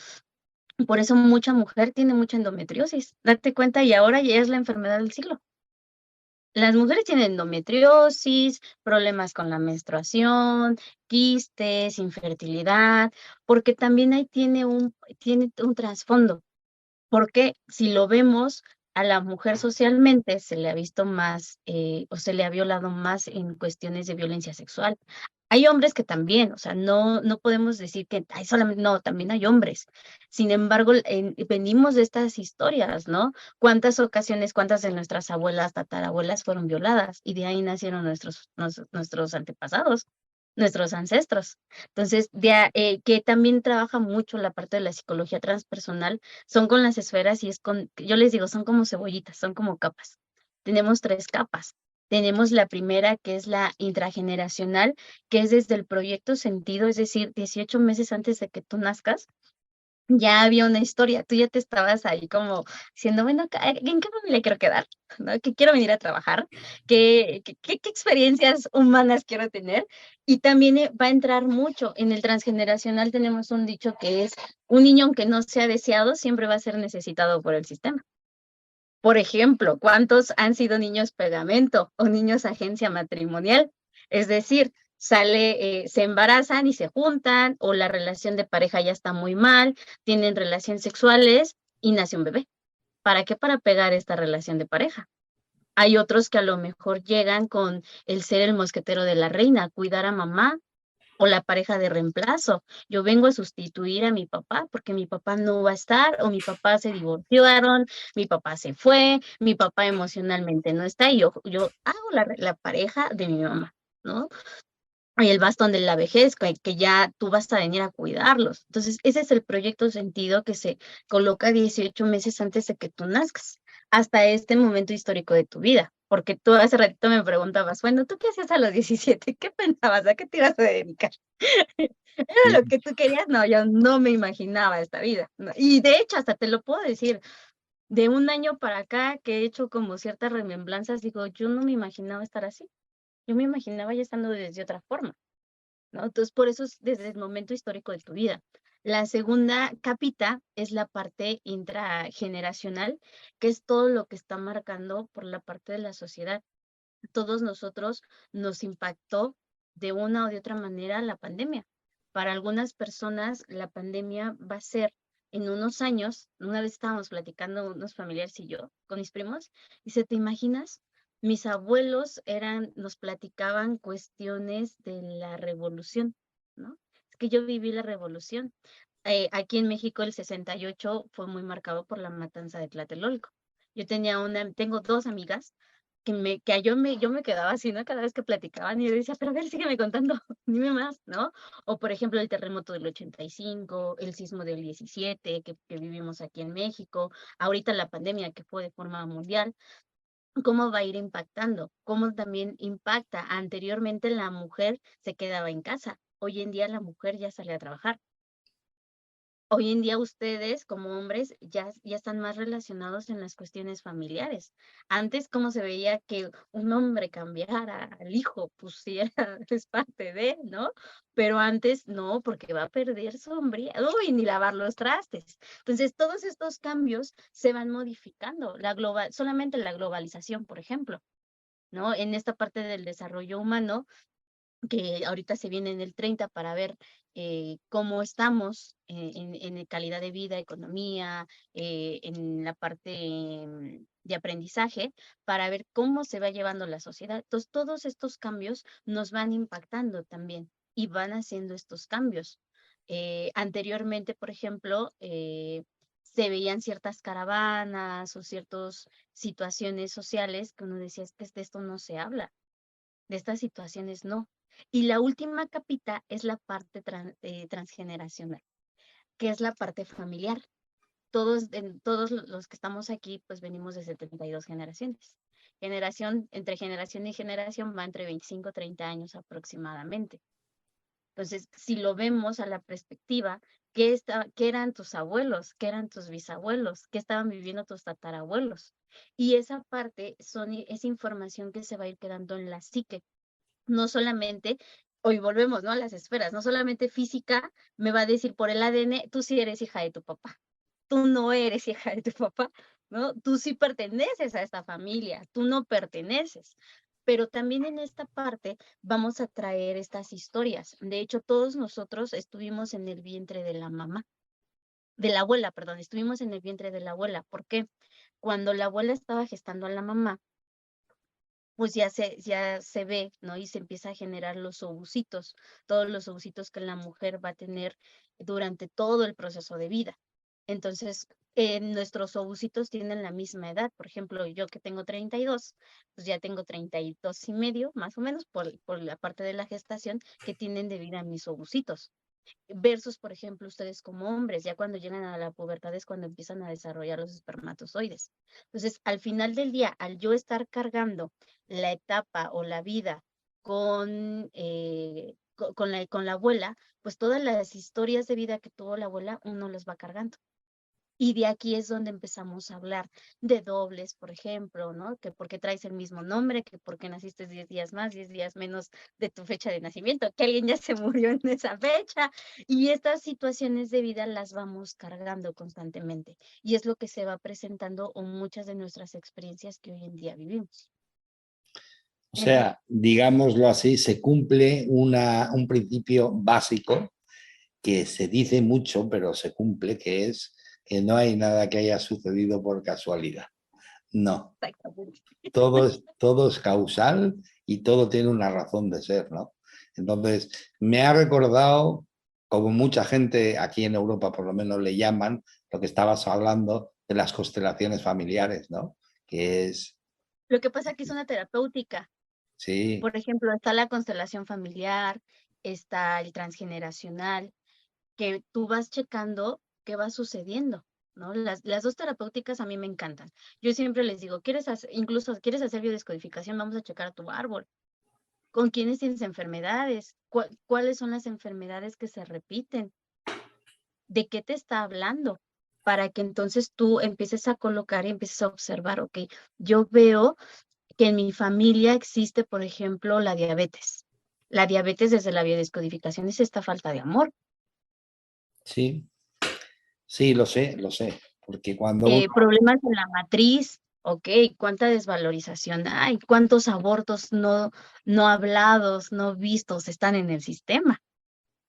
B: Por eso mucha mujer tiene mucha endometriosis. Date cuenta, y ahora ya es la enfermedad del siglo. Las mujeres tienen endometriosis, problemas con la menstruación, quistes, infertilidad, porque también ahí tiene un trasfondo. Porque si lo vemos, a la mujer socialmente se le ha visto más o se le ha violado más en cuestiones de violencia sexual. Hay hombres que también, o sea, no podemos decir que hay solamente, no, también hay hombres. Sin embargo, venimos de estas historias, ¿no? ¿Cuántas ocasiones, cuántas de nuestras abuelas, tatarabuelas fueron violadas? Y de ahí nacieron nuestros antepasados, nuestros ancestros. Entonces, que también trabaja mucho la parte de la psicología transpersonal, son con las esferas y yo les digo, son como cebollitas, son como capas. Tenemos 3 capas. Tenemos la primera, que es la intrageneracional, que es desde el proyecto sentido, es decir, 18 meses antes de que tú nazcas, ya había una historia, tú ya te estabas ahí como diciendo, bueno, ¿en qué familia quiero quedar? ¿No? ¿Qué quiero venir a trabajar? ¿Qué experiencias humanas quiero tener? Y también va a entrar mucho. En el transgeneracional tenemos un dicho que es, un niño aunque no sea deseado, siempre va a ser necesitado por el sistema. Por ejemplo, ¿cuántos han sido niños pegamento o niños agencia matrimonial? Es decir, se embarazan y se juntan, o la relación de pareja ya está muy mal, tienen relaciones sexuales y nace un bebé. ¿Para qué? Para pegar esta relación de pareja. Hay otros que a lo mejor llegan con el ser el mosquetero de la reina, cuidar a mamá, o la pareja de reemplazo. Yo vengo a sustituir a mi papá porque mi papá no va a estar, o mi papá se divorciaron, mi papá se fue, mi papá emocionalmente no está, y yo hago la pareja de mi mamá, ¿no? Y el bastón de la vejez, que ya tú vas a venir a cuidarlos. Entonces, ese es el proyecto sentido que se coloca 18 meses antes de que tú nazcas, hasta este momento histórico de tu vida. Porque tú hace ratito me preguntabas, bueno, ¿tú qué hacías a los 17? ¿Qué pensabas? ¿A qué te ibas a dedicar? ¿Era lo que tú querías? No, yo no me imaginaba esta vida, ¿no? Y de hecho, hasta te lo puedo decir, de un año para acá que he hecho como ciertas remembranzas, digo, yo no me imaginaba estar así. Yo me imaginaba ya estando desde otra forma, ¿no? Entonces, por eso es desde el momento histórico de tu vida. La segunda capita es la parte intrageneracional, que es todo lo que está marcando por la parte de la sociedad. Todos nosotros nos impactó de una o de otra manera la pandemia. Para algunas personas, la pandemia va a ser en unos años. Una vez estábamos platicando unos familiares y yo con mis primos, y ¿te imaginas? Mis abuelos nos platicaban cuestiones de la revolución, ¿no? Es que yo viví la revolución. Aquí en México el 68 fue muy marcado por la matanza de Tlatelolco. Tengo 2 amigas yo me quedaba así, ¿no? Cada vez que platicaban y yo decía, pero a ver, sígueme contando, dime más, ¿no? O por ejemplo, el terremoto del 85, el sismo del 17 que vivimos aquí en México, ahorita la pandemia que fue de forma mundial, ¿cómo va a ir impactando? ¿Cómo también impacta? Anteriormente la mujer se quedaba en casa, hoy en día la mujer ya sale a trabajar. Hoy en día ustedes como hombres ya están más relacionados en las cuestiones familiares. Antes, ¿cómo se veía que un hombre cambiara al hijo? Pues sí, es parte de, ¿no? Pero antes no, porque va a perder su hombría. Uy, ni lavar los trastes. Entonces, todos estos cambios se van modificando. Solamente la globalización, por ejemplo, ¿no? En esta parte del desarrollo humano, que ahorita se viene en el 30 para ver cómo estamos en calidad de vida, economía, en la parte de aprendizaje, para ver cómo se va llevando la sociedad. Entonces, todos estos cambios nos van impactando también y van haciendo estos cambios. Anteriormente, por ejemplo, se veían ciertas caravanas o ciertas situaciones sociales que uno decía, es que de esto no se habla, de estas situaciones no. Y la última capita es la parte transgeneracional, que es la parte familiar. Todos los que estamos aquí, pues venimos de 72 generaciones. Entre generación y generación va entre 25 y 30 años aproximadamente. Entonces, si lo vemos a la perspectiva, ¿qué eran tus abuelos? ¿Qué eran tus bisabuelos? ¿Qué estaban viviendo tus tatarabuelos? Y esa parte es información que se va a ir quedando en la psique. No solamente, hoy volvemos, ¿no? A las esferas, no solamente física, me va a decir por el ADN, tú sí eres hija de tu papá, tú no eres hija de tu papá, ¿no? Tú sí perteneces a esta familia, tú no perteneces. Pero también en esta parte vamos a traer estas historias. De hecho, todos nosotros estuvimos en el vientre de la mamá, de la abuela, perdón, estuvimos en el vientre de la abuela. ¿Por qué? Cuando la abuela estaba gestando a la mamá, pues ya se ve, ¿no? Y se empieza a generar los ovucitos, todos los ovucitos que la mujer va a tener durante todo el proceso de vida. Entonces, nuestros ovucitos tienen la misma edad. Por ejemplo, yo que tengo 32, pues ya tengo 32 y medio, más o menos, por la parte de la gestación que tienen de vida mis ovucitos versus, por ejemplo, ustedes como hombres, ya cuando llegan a la pubertad es cuando empiezan a desarrollar los espermatozoides. Entonces, al final del día, al yo estar cargando la etapa o la vida con la abuela, pues todas las historias de vida que tuvo la abuela, uno las va cargando. Y de aquí es donde empezamos a hablar de dobles, por ejemplo, ¿no? Que porque traes el mismo nombre, que porque naciste 10 días más, 10 días menos de tu fecha de nacimiento, que alguien ya se murió en esa fecha. Y estas situaciones de vida las vamos cargando constantemente. Y es lo que se va presentando en muchas de nuestras experiencias que hoy en día vivimos.
A: O sea, digámoslo así, se cumple un principio básico que se dice mucho, pero se cumple, que es que no hay nada que haya sucedido por casualidad. No,
B: Exactamente.
A: todo es causal y todo tiene una razón de ser, ¿no? Entonces, me ha recordado, como mucha gente aquí en Europa por lo menos le llaman, lo que estabas hablando de las constelaciones familiares, ¿no? Que es,
B: Lo que pasa que es una terapéutica.
A: sí,
B: Por ejemplo, está la constelación familiar, está el transgeneracional, que tú vas checando qué va sucediendo, ¿no? Las dos terapéuticas a mí me encantan. Yo siempre les digo, incluso quieres hacer biodescodificación, vamos a checar tu árbol. ¿Con quiénes tienes enfermedades? ¿Cuáles son las enfermedades que se repiten? ¿De qué te está hablando? Para que entonces tú empieces a colocar y empieces a observar, ok, yo veo que en mi familia existe, por ejemplo, la diabetes. La diabetes desde la biodescodificación es esta falta de amor.
A: sí, sí, lo sé, porque cuando uno,
B: Problemas en la matriz, ok, cuánta desvalorización hay, cuántos abortos no hablados, no vistos están en el sistema.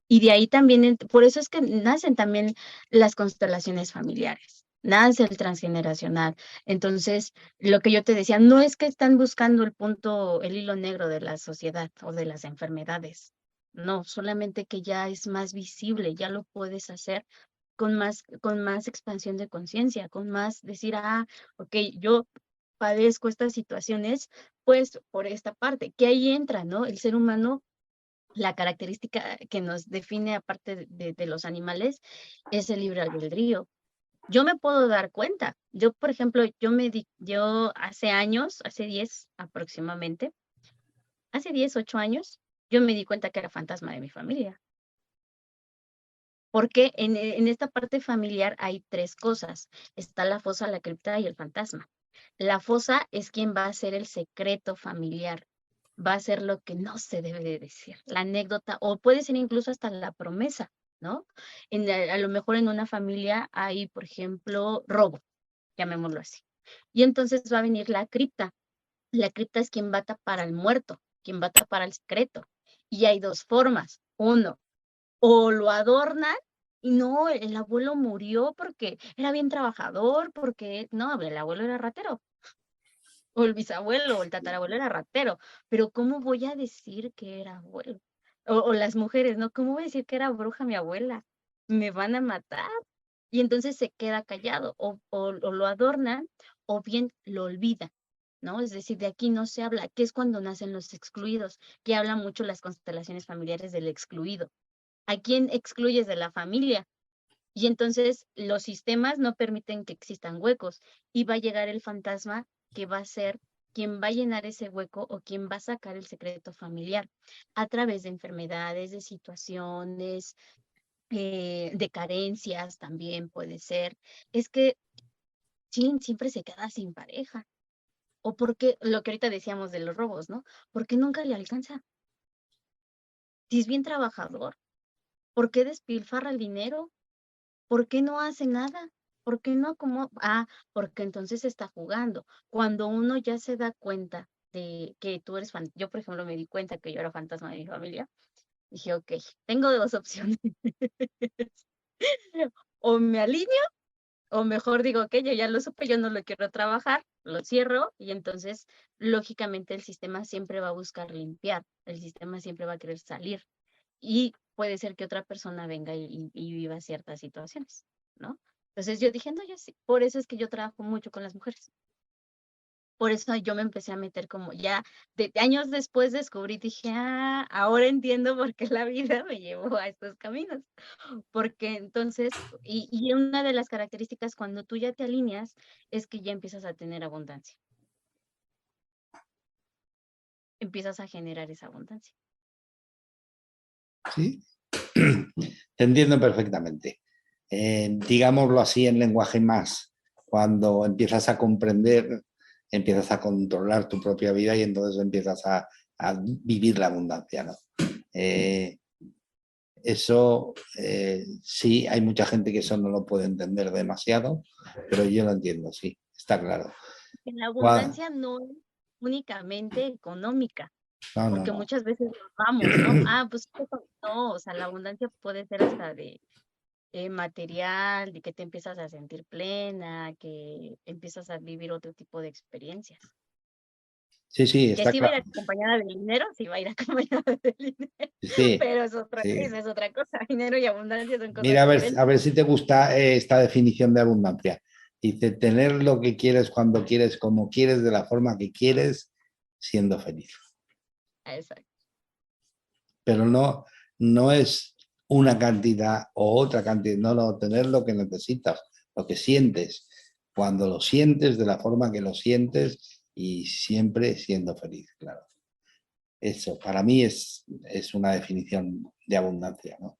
B: Y de ahí también, por eso es que nacen también las constelaciones familiares, nace el transgeneracional. Entonces, lo que yo te decía, no es que están buscando el hilo negro de la sociedad o de las enfermedades. No, solamente que ya es más visible, ya lo puedes hacer con más expansión de conciencia, con más decir, ok, yo padezco estas situaciones, pues por esta parte, que ahí entra, ¿no? El ser humano, la característica que nos define aparte de los animales es el libre albedrío. Yo me puedo dar cuenta. Yo, por ejemplo, yo hace años, hace 10 aproximadamente, hace 10, 8 años, yo me di cuenta que era fantasma de mi familia. Porque en esta parte familiar hay 3 cosas. Está la fosa, la cripta y el fantasma. La fosa es quien va a ser el secreto familiar, va a ser lo que no se debe de decir, la anécdota, o puede ser incluso hasta la promesa, ¿no? A lo mejor en una familia hay, por ejemplo, robo, llamémoslo así. Y entonces va a venir la cripta. La cripta es quien va a tapar al muerto, quien va a tapar al secreto. Y hay 2 formas. Uno, o lo adornan y no, el abuelo murió porque era bien trabajador, porque no, el abuelo era ratero, o el bisabuelo, o el tatarabuelo era ratero, pero ¿cómo voy a decir que era abuelo? O las mujeres, ¿no? ¿Cómo voy a decir que era bruja mi abuela? Me van a matar. Y entonces se queda callado, o lo adornan, o bien lo olvida, ¿no? Es decir, de aquí no se habla, que es cuando nacen los excluidos, que hablan mucho las constelaciones familiares del excluido. ¿A quién excluyes de la familia? Y entonces los sistemas no permiten que existan huecos y va a llegar el fantasma que va a ser quien va a llenar ese hueco o quien va a sacar el secreto familiar a través de enfermedades, de situaciones, de carencias también puede ser. Es que siempre se queda sin pareja. O porque, lo que ahorita decíamos de los robos, ¿no? Porque nunca le alcanza. Si es bien trabajador, ¿por qué despilfarra el dinero? ¿Por qué no hace nada? ¿Por qué no como? Porque entonces está jugando. Cuando uno ya se da cuenta de que tú eres yo, por ejemplo, me di cuenta que yo era fantasma de mi familia, dije, ok, tengo 2 opciones. O me alineo, o mejor digo, ok, yo ya lo supe, yo no lo quiero trabajar, lo cierro, y entonces, lógicamente, el sistema siempre va a buscar limpiar, el sistema siempre va a querer salir. Y puede ser que otra persona venga y viva ciertas situaciones, ¿no? Entonces yo dije, no, yo sí, por eso es que yo trabajo mucho con las mujeres. Por eso yo me empecé a meter como ya años después descubrí, dije, ahora entiendo por qué la vida me llevó a estos caminos. Porque entonces, y una de las características cuando tú ya te alineas es que ya empiezas a tener abundancia, empiezas a generar esa abundancia.
A: Sí, te entiendo perfectamente. Digámoslo así en lenguaje más, cuando empiezas a comprender, empiezas a controlar tu propia vida y entonces empiezas a vivir la abundancia, ¿no? Eso sí, hay mucha gente que eso no lo puede entender demasiado, pero yo lo entiendo, sí, está claro.
B: La
A: Guau.
B: abundancia no es únicamente económica,
A: No, no,
B: porque
A: no.
B: muchas veces nos vamos, ¿no? Pues no, o sea, la abundancia puede ser hasta de material, de que te empiezas a sentir plena, que empiezas a vivir otro tipo de experiencias.
A: Sí, sí,
B: Que
A: está
B: sí va a
A: claro.
B: ir acompañada del dinero, sí va a ir acompañada del dinero,
A: Sí,
B: pero
A: sí.
B: esa es otra cosa. Dinero y abundancia son cosas
A: Mira, a
B: diferentes.
A: ver si te gusta esta definición de abundancia. Dice, tener lo que quieres, cuando quieres, como quieres, de la forma que quieres, siendo feliz.
B: Exacto.
A: Pero no, no es una cantidad o otra cantidad, no, no, tener lo que necesitas, lo que sientes, cuando lo sientes, de la forma que lo sientes y siempre siendo feliz, claro. Eso, para mí es una definición de abundancia, ¿no?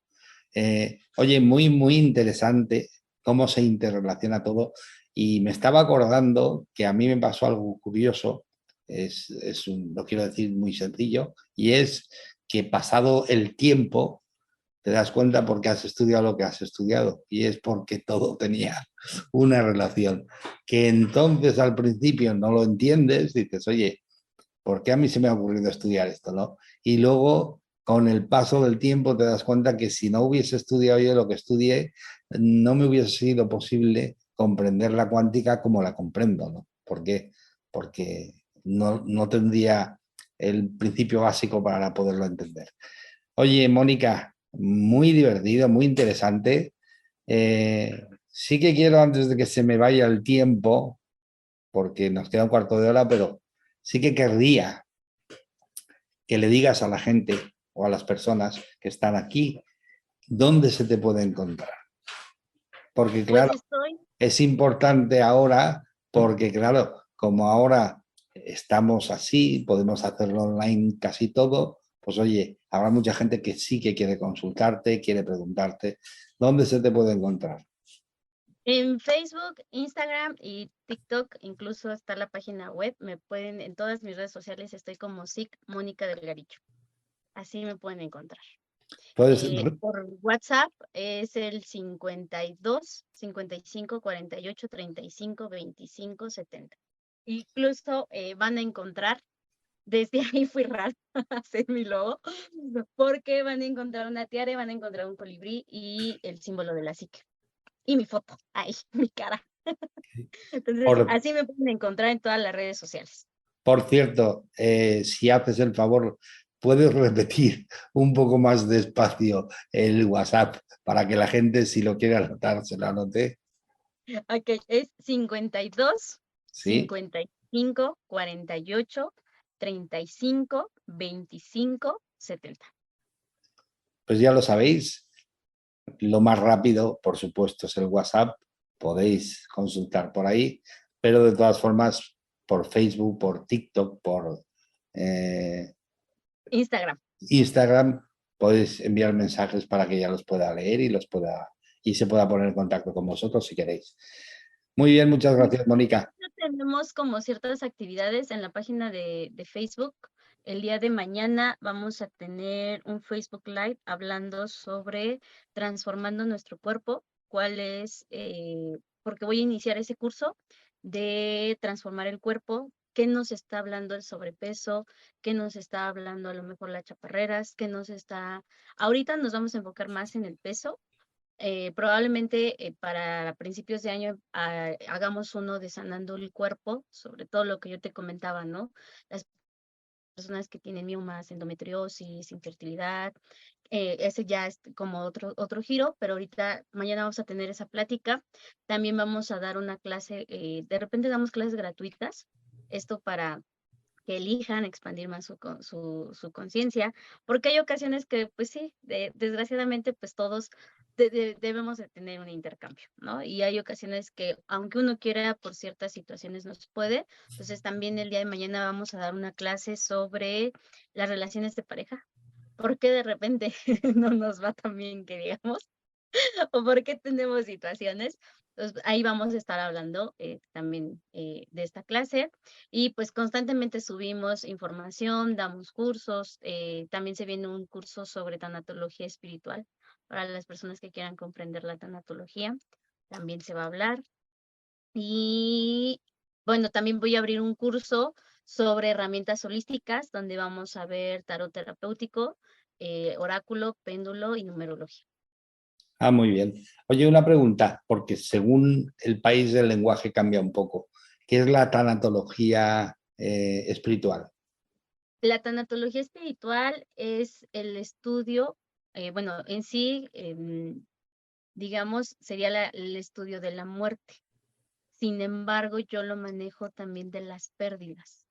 A: Oye, muy, muy interesante cómo se interrelaciona todo. Y me estaba acordando que a mí me pasó algo curioso, lo quiero decir muy sencillo, y es que pasado el tiempo te das cuenta porque has estudiado lo que has estudiado, y es porque todo tenía una relación. Que entonces al principio no lo entiendes, dices, oye, ¿por qué a mí se me ha ocurrido estudiar esto, no? Y luego, con el paso del tiempo, te das cuenta que si no hubiese estudiado yo lo que estudié, no me hubiese sido posible comprender la cuántica como la comprendo, ¿no? ¿Por qué? Porque no tendría el principio básico para poderlo entender. Oye, Mónica, muy divertido, muy interesante. Sí que quiero, antes de que se me vaya el tiempo, porque nos queda un cuarto de hora, pero sí que querría que le digas a la gente o a las personas que están aquí dónde se te puede encontrar. Porque
B: Pues
A: claro,
B: estoy
A: es importante ahora, porque claro, como ahora estamos así, podemos hacerlo online casi todo, pues oye, habrá mucha gente que sí que quiere consultarte, quiere preguntarte dónde se te puede encontrar.
B: en Facebook, Instagram y TikTok, incluso está la página web. En todas mis redes sociales estoy como SIC Mónica del Garicho. Así me pueden encontrar.
A: Puedes,
B: Por WhatsApp es el 52 55 48 35 25 70. Incluso van a encontrar, desde ahí fui raro hacer mi logo, porque van a encontrar una tiara, van a encontrar un colibrí y el símbolo de la psique. Y mi foto, ahí, mi cara. Entonces,
A: por,
B: así me pueden encontrar en todas las redes sociales.
A: por cierto, si haces el favor, puedes repetir un poco más despacio el WhatsApp para que la gente, si lo quiere anotar, se lo anote.
B: Ok, es 52
A: ¿Sí?
B: 55 48 35 25 70.
A: Pues ya lo sabéis. Lo más rápido, por supuesto, es el WhatsApp. Podéis consultar por ahí, pero de todas formas, por Facebook, por TikTok, por eh,
B: Instagram.
A: Instagram, podéis enviar mensajes para que ella los pueda leer y y se pueda poner en contacto con vosotros si queréis. Muy bien, muchas gracias, Mónica.
B: Tenemos como ciertas actividades en la página de Facebook. El día de mañana vamos a tener un Facebook Live hablando sobre transformando nuestro cuerpo, porque voy a iniciar ese curso de transformar el cuerpo, qué nos está hablando el sobrepeso, qué nos está hablando a lo mejor las chaparreras, ahorita nos vamos a enfocar más en el peso. Probablemente para principios de año hagamos uno de sanando el cuerpo, sobre todo lo que yo te comentaba, ¿no? Las personas que tienen miomas, endometriosis, infertilidad, ese ya es como otro giro, pero ahorita, mañana vamos a tener esa plática. También vamos a dar una clase, de repente damos clases gratuitas, esto para que elijan expandir más su conciencia, porque hay ocasiones que, pues sí, desgraciadamente, pues todos debemos de tener un intercambio, ¿no? Y hay ocasiones que, aunque uno quiera, por ciertas situaciones no se puede. Entonces, también el día de mañana vamos a dar una clase sobre las relaciones de pareja, porque de repente no nos va tan bien que digamos, o por qué tenemos situaciones. Entonces, ahí vamos a estar hablando también de esta clase y pues constantemente subimos información, damos cursos, también se viene un curso sobre tanatología espiritual para las personas que quieran comprender la tanatología, también se va a hablar. Y bueno, también voy a abrir un curso sobre herramientas holísticas donde vamos a ver tarot terapéutico, oráculo, péndulo y numerología.
A: Ah, muy bien. Oye, una pregunta, porque según el país el lenguaje cambia un poco. ¿Qué es la tanatología espiritual?
B: La tanatología espiritual es el estudio, bueno, en sí, digamos, sería el estudio de la muerte. Sin embargo, yo lo manejo también de las pérdidas.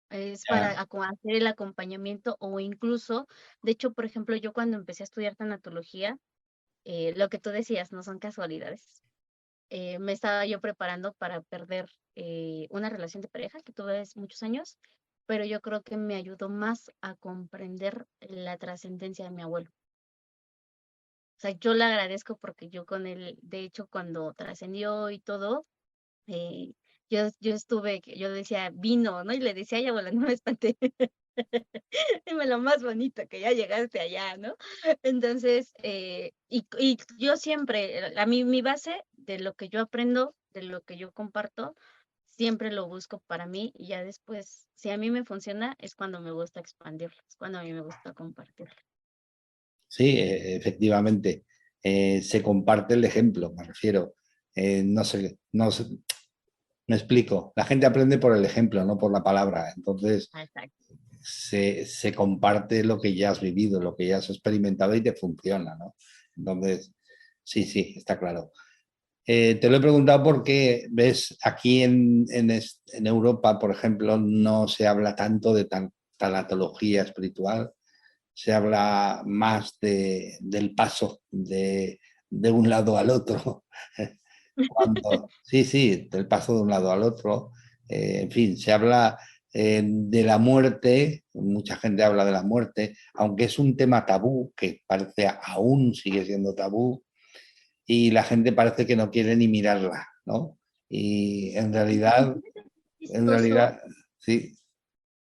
B: Es para
A: Ya,
B: hacer el acompañamiento o incluso, de hecho, por ejemplo, yo cuando empecé a estudiar tanatología, lo que tú decías, no son casualidades. Me estaba yo preparando para perder una relación de pareja que tuve hace muchos años, pero yo creo que me ayudó más a comprender la trascendencia de mi abuelo. O sea, yo le agradezco porque yo con él, de hecho, cuando trascendió y todo, eh, yo decía, vino, ¿no? Y le decía, ay, abuela, no me espanté. Dime lo más bonito que ya llegaste allá, ¿no? Entonces, y yo siempre, a mí mi base de lo que yo aprendo, de lo que yo comparto, siempre lo busco para mí y ya después, si a mí me funciona, es cuando me gusta expandirlo, es cuando a mí me gusta compartirlo.
A: sí, efectivamente. Se comparte el ejemplo, me refiero. No sé, me explico. La gente aprende por el ejemplo, no por la palabra. Entonces,
B: Exacto.
A: se comparte lo que ya has vivido, lo que ya has experimentado y te funciona, ¿no? Entonces, sí, sí, está claro. Te lo he preguntado porque, ves, aquí en Europa, por ejemplo, no se habla tanto de tanatología espiritual, se habla más del paso de un lado al otro. Sí, sí, del paso de un lado al otro. En fin, se habla de la muerte, mucha gente habla de la muerte, aunque es un tema tabú, que parece aún sigue siendo tabú, y la gente parece que no quiere ni mirarla, ¿no? Y
B: Y fíjate, es
A: en
B: chistoso
A: realidad, sí,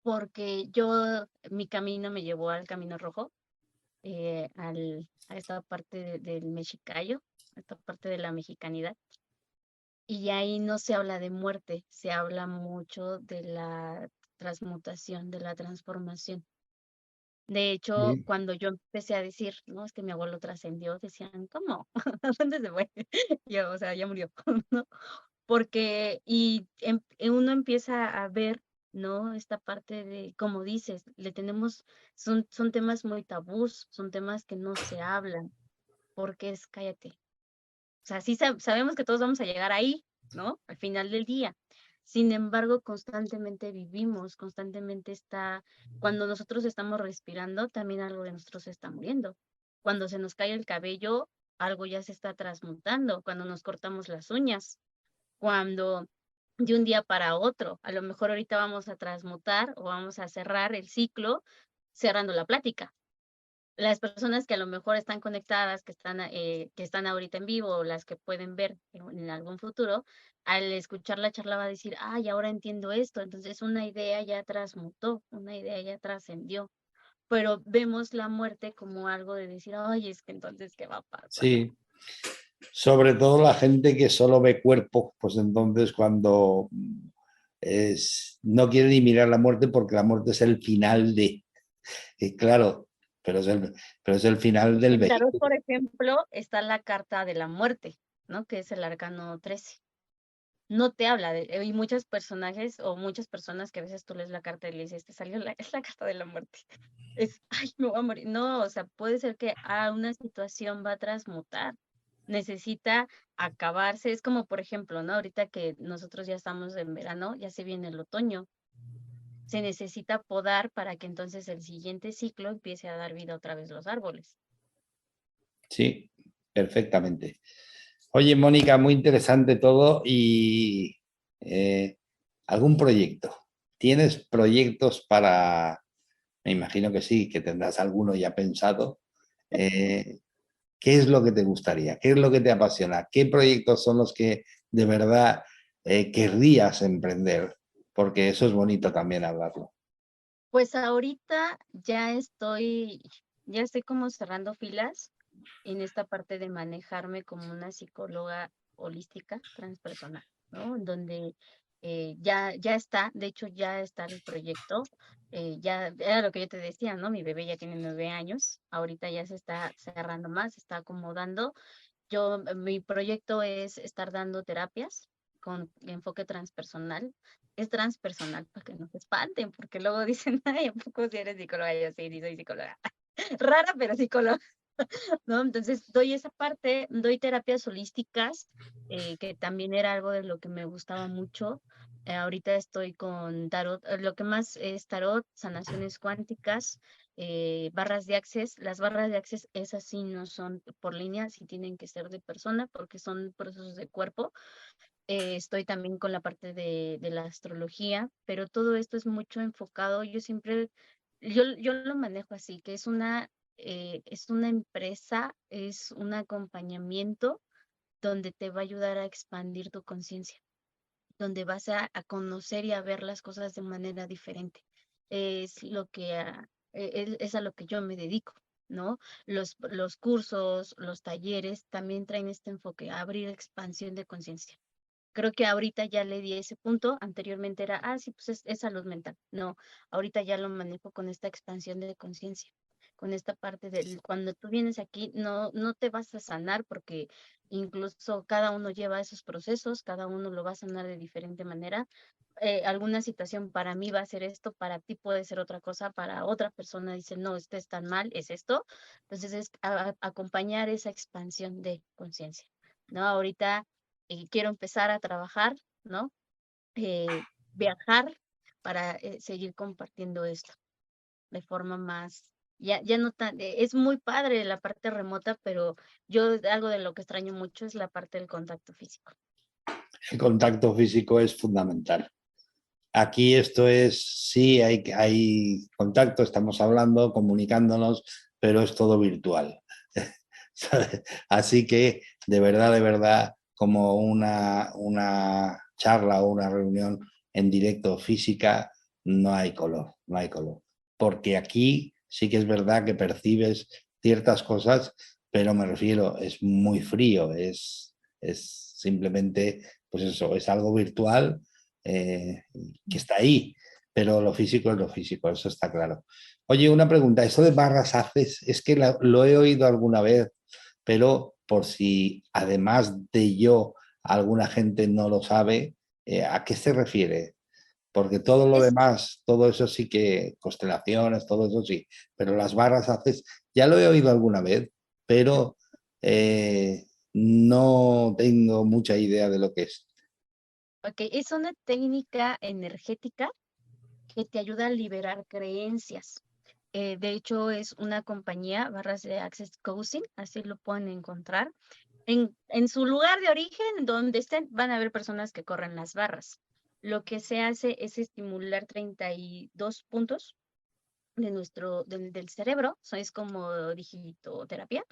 B: porque mi camino me llevó al Camino Rojo, a esta parte del mexicayo, a esta parte de la mexicanidad. Y ahí no se habla de muerte, se habla mucho de la transmutación, de la transformación. De hecho,
A: sí,
B: cuando yo empecé a decir, no, es que mi abuelo trascendió, decían, ¿cómo? ¿A dónde se fue? Yo, o sea, ya murió, ¿no? Porque, uno empieza a ver, ¿no? Esta parte de, como dices, son temas muy tabús, son temas que no se hablan, porque es cállate. O sea, sí sabemos que todos vamos a llegar ahí, ¿no? Al final del día. Sin embargo, constantemente vivimos, constantemente cuando nosotros estamos respirando, también algo de nosotros se está muriendo. Cuando se nos cae el cabello, algo ya se está transmutando. Cuando nos cortamos las uñas, cuando de un día para otro, a lo mejor ahorita vamos a transmutar o vamos a cerrar el ciclo cerrando la plática. Las personas que a lo mejor están conectadas, que están ahorita en vivo, o las que pueden ver en algún futuro, al escuchar la charla va a decir, ay, ahora entiendo esto. Entonces una idea ya transmutó, una idea ya trascendió. Pero vemos la muerte como algo de decir, ay, es que entonces, ¿qué va a pasar?
A: sí. Sobre todo la gente que solo ve cuerpos, pues entonces cuando no quiere ni mirar la muerte porque la muerte es el final de, claro, pero pero es el final del
B: En tarot,
A: vehículo.
B: por ejemplo, está la carta de la muerte, ¿no? Que es el arcano 13. No te habla y muchos personajes o muchas personas que a veces tú lees la carta y le dices, te salió es la carta de la muerte. Es, ay, me voy a morir. No, o sea, puede ser que una situación va a transmutar, necesita acabarse. Es como, por ejemplo, ¿no? Ahorita que nosotros ya estamos en verano, ya se viene el otoño. Se necesita podar para que entonces el siguiente ciclo empiece a dar vida otra vez los árboles.
A: Sí, perfectamente. Oye, Mónica, muy interesante todo y ¿algún proyecto? ¿Tienes proyectos para, me imagino que sí, que tendrás alguno ya pensado? Eh, ¿Qué es lo que te gustaría? ¿Qué es lo que te apasiona? ¿Qué proyectos son los que de verdad querrías emprender? Porque eso es bonito también hablarlo.
B: Pues ahorita ya estoy como cerrando filas en esta parte de manejarme como una psicóloga holística transpersonal, ¿no? En donde ya está, de hecho ya está el proyecto, ya era lo que yo te decía, ¿no? Mi bebé ya tiene 9 años, ahorita ya se está cerrando más, se está acomodando. Mi proyecto es estar dando terapias con enfoque transpersonal. Es transpersonal para que no se espanten, porque luego dicen, ay, ¿a poco si eres psicóloga? Yo sí, soy psicóloga. Rara, pero psicóloga. ¿No? Entonces doy esa parte, doy terapias holísticas, que también era algo de lo que me gustaba mucho. Ahorita estoy con tarot, lo que más es tarot, sanaciones cuánticas, barras de access. Las barras de access, esas sí no son por línea, sí tienen que ser de persona porque son procesos de cuerpo. Estoy también con la parte de la astrología, pero todo esto es mucho enfocado. Yo lo manejo así, que es una empresa, es un acompañamiento donde te va a ayudar a expandir tu conciencia, donde vas a conocer y a ver las cosas de manera diferente. Es lo que es a lo que yo me dedico, ¿no? Los cursos, los talleres también traen este enfoque, a abrir expansión de conciencia. Creo que ahorita ya le di ese punto, anteriormente era, sí, pues es salud mental. No, ahorita ya lo manejo con esta expansión de conciencia, con esta parte cuando tú vienes aquí, no te vas a sanar porque incluso cada uno lleva esos procesos, cada uno lo va a sanar de diferente manera. Alguna situación para mí va a ser esto, para ti puede ser otra cosa, para otra persona dice, no, esto es tan mal, es esto. Entonces es acompañar esa expansión de conciencia. ¿no? Ahorita quiero empezar a trabajar, ¿no? Viajar para seguir compartiendo esto de forma más, ya no tan, es muy padre la parte remota, pero yo algo de lo que extraño mucho es la parte del contacto físico.
A: El contacto físico es fundamental. Aquí esto es, sí, hay contacto, estamos hablando, comunicándonos, pero es todo virtual. Así que, de verdad, como una charla o una reunión en directo física, no hay color, no hay color. Porque aquí sí que es verdad que percibes ciertas cosas, pero me refiero, es muy frío, es simplemente, pues eso, es algo virtual que está ahí, pero lo físico es lo físico, eso está claro. Oye, una pregunta, ¿eso de barras haces? Es que lo he oído alguna vez, pero por si además de yo alguna gente no lo sabe, ¿a qué se refiere? Porque todo lo
B: Es,
A: demás, todo eso sí que, constelaciones, todo eso sí, pero las barras haces, ya lo he oído alguna vez, pero no tengo mucha idea de lo que es.
B: es una técnica energética que te ayuda a liberar creencias. De hecho, es una compañía, barras de Access Coaching, así lo pueden encontrar. En su lugar de origen, donde estén, van a haber personas que corren las barras. Lo que se hace es estimular 32 puntos del cerebro, eso es como digitoterapia,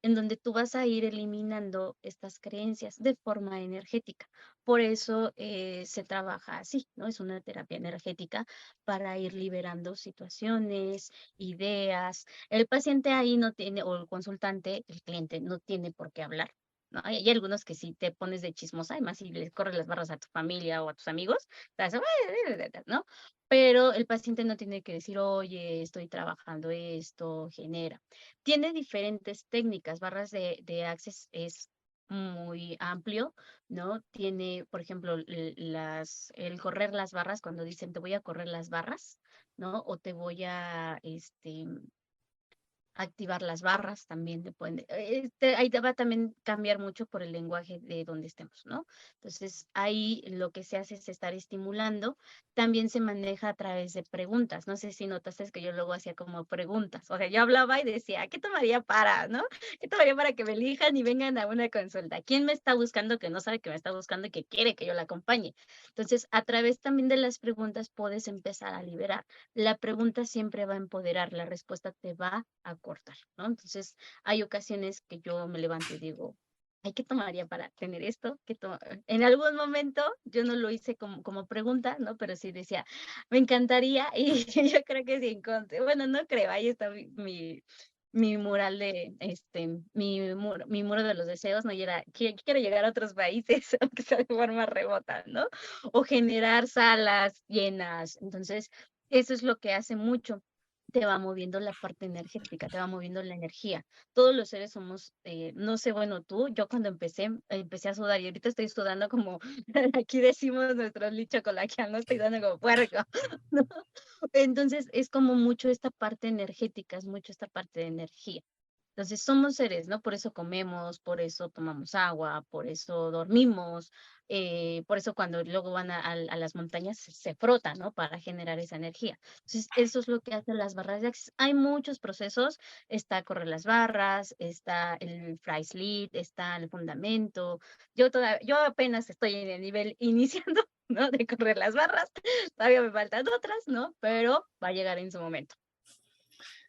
B: en donde tú vas a ir eliminando estas creencias de forma energética. Por eso se trabaja así, ¿no? Es una terapia energética para ir liberando situaciones, ideas. El paciente ahí no tiene, o el consultante, el cliente, no tiene por qué hablar. ¿No? Hay algunos que si te pones de chismosa, además si les corres las barras a tu familia o a tus amigos, te hacen, ¿no? Pero el paciente no tiene que decir, oye, estoy trabajando esto, genera. Tiene diferentes técnicas, barras de Access es muy amplio, ¿no? Tiene, por ejemplo, el correr las barras, cuando dicen te voy a correr las barras, ¿no? O te voy a, activar las barras también te pueden, ahí te va a también cambiar mucho por el lenguaje de donde estemos, ¿no? Entonces, ahí lo que se hace es estar estimulando, también se maneja a través de preguntas, no sé si notaste que yo luego hacía como preguntas, o sea, yo hablaba y decía, ¿qué tomaría para, no? ¿Qué tomaría para que me elijan y vengan a una consulta? ¿Quién me está buscando que no sabe que me está buscando y que quiere que yo la acompañe? Entonces, a través también de las preguntas puedes empezar a liberar. La pregunta siempre va a empoderar, la respuesta te va a cortar, ¿no? Entonces, hay ocasiones que yo me levanto y digo, ay, ¿qué tomaría para tener esto? En algún momento yo no lo hice como pregunta, ¿no? Pero sí decía, me encantaría, y yo creo que sí encontré, bueno, no creo, ahí está mi mural mi muro de los deseos, ¿no? Y era, quiero llegar a otros países, aunque sea de forma remota, ¿no? O generar salas llenas. Entonces, eso es lo que hace mucho. Te va moviendo la parte energética, te va moviendo la energía. Todos los seres somos, no sé, bueno, tú, yo cuando empecé a sudar y ahorita estoy sudando como, aquí decimos nuestro dicho coloquial, no estoy dando como puerco, ¿no? Entonces es como mucho esta parte energética, es mucho esta parte de energía. Entonces somos seres, ¿no? Por eso comemos, por eso tomamos agua, por eso dormimos, por eso cuando luego van a las montañas se frotan, ¿no? Para generar esa energía. Entonces eso es lo que hacen las barras de Access. Hay muchos procesos, está correr las barras, está el fly sleep, está el fundamento. Yo apenas estoy en el nivel iniciando, ¿no? De correr las barras, todavía me faltan otras, ¿no? Pero va a llegar en su momento.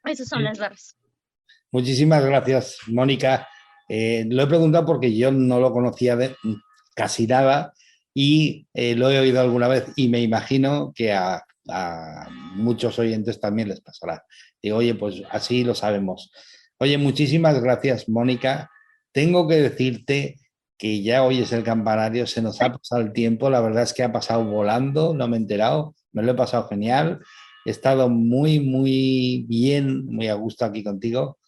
B: Esas son las barras.
A: Muchísimas gracias, Mónica. Lo he preguntado porque yo no lo conocía de casi nada y lo he oído alguna vez y me imagino que a muchos oyentes también les pasará. Digo, oye, pues así lo sabemos. Oye, muchísimas gracias, Mónica. Tengo que decirte que ya hoy es el campanario, se nos ha pasado el tiempo, la verdad es que ha pasado volando, no me he enterado, me lo he pasado genial, he estado muy, muy bien, muy a gusto aquí contigo.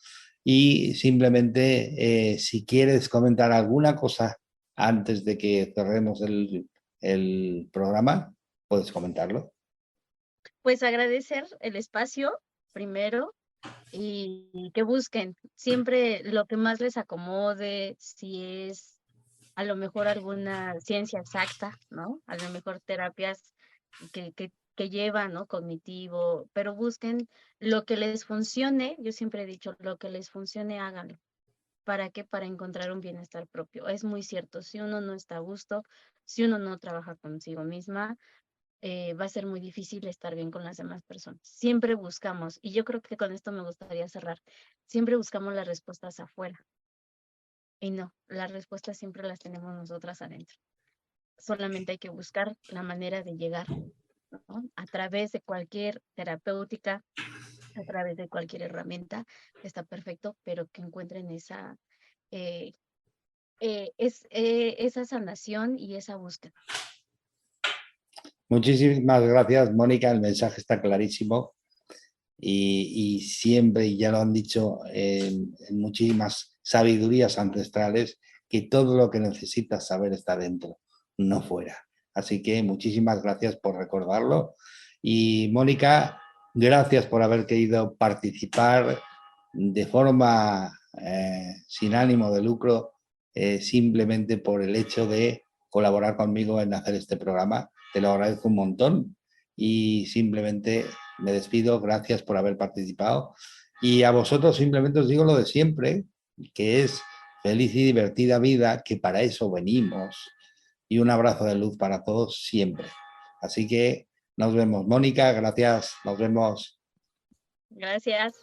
A: Y simplemente, si quieres comentar alguna cosa antes de que cerremos el programa, puedes comentarlo.
B: Pues agradecer el espacio primero y que busquen siempre lo que más les acomode, si es a lo mejor alguna ciencia exacta, ¿no? A lo mejor terapias que llevan, ¿no? Cognitivo, pero busquen lo que les funcione. Yo siempre he dicho, lo que les funcione, háganlo. ¿Para qué? Para encontrar un bienestar propio. Es muy cierto, si uno no está a gusto, si uno no trabaja consigo misma, va a ser muy difícil estar bien con las demás personas. Siempre buscamos, y yo creo que con esto me gustaría cerrar, siempre buscamos las respuestas afuera. Y no, las respuestas siempre las tenemos nosotras adentro. Solamente hay que buscar la manera de llegar, ¿no? A través de cualquier terapéutica, a través de cualquier herramienta, está perfecto, pero que encuentren eh, esa sanación y esa búsqueda.
A: Muchísimas gracias, Mónica. El mensaje está clarísimo y siempre, y ya lo han dicho en muchísimas sabidurías ancestrales, que todo lo que necesitas saber está dentro, no fuera. Así que muchísimas gracias por recordarlo. Y Mónica, gracias por haber querido participar de forma sin ánimo de lucro, simplemente por el hecho de colaborar conmigo en hacer este programa. Te lo agradezco un montón y simplemente me despido. Gracias por haber participado. Y a vosotros simplemente os digo lo de siempre, que es feliz y divertida vida, que para eso venimos. Y un abrazo de luz para todos siempre. Así que nos vemos. Mónica, gracias. Nos vemos.
B: Gracias.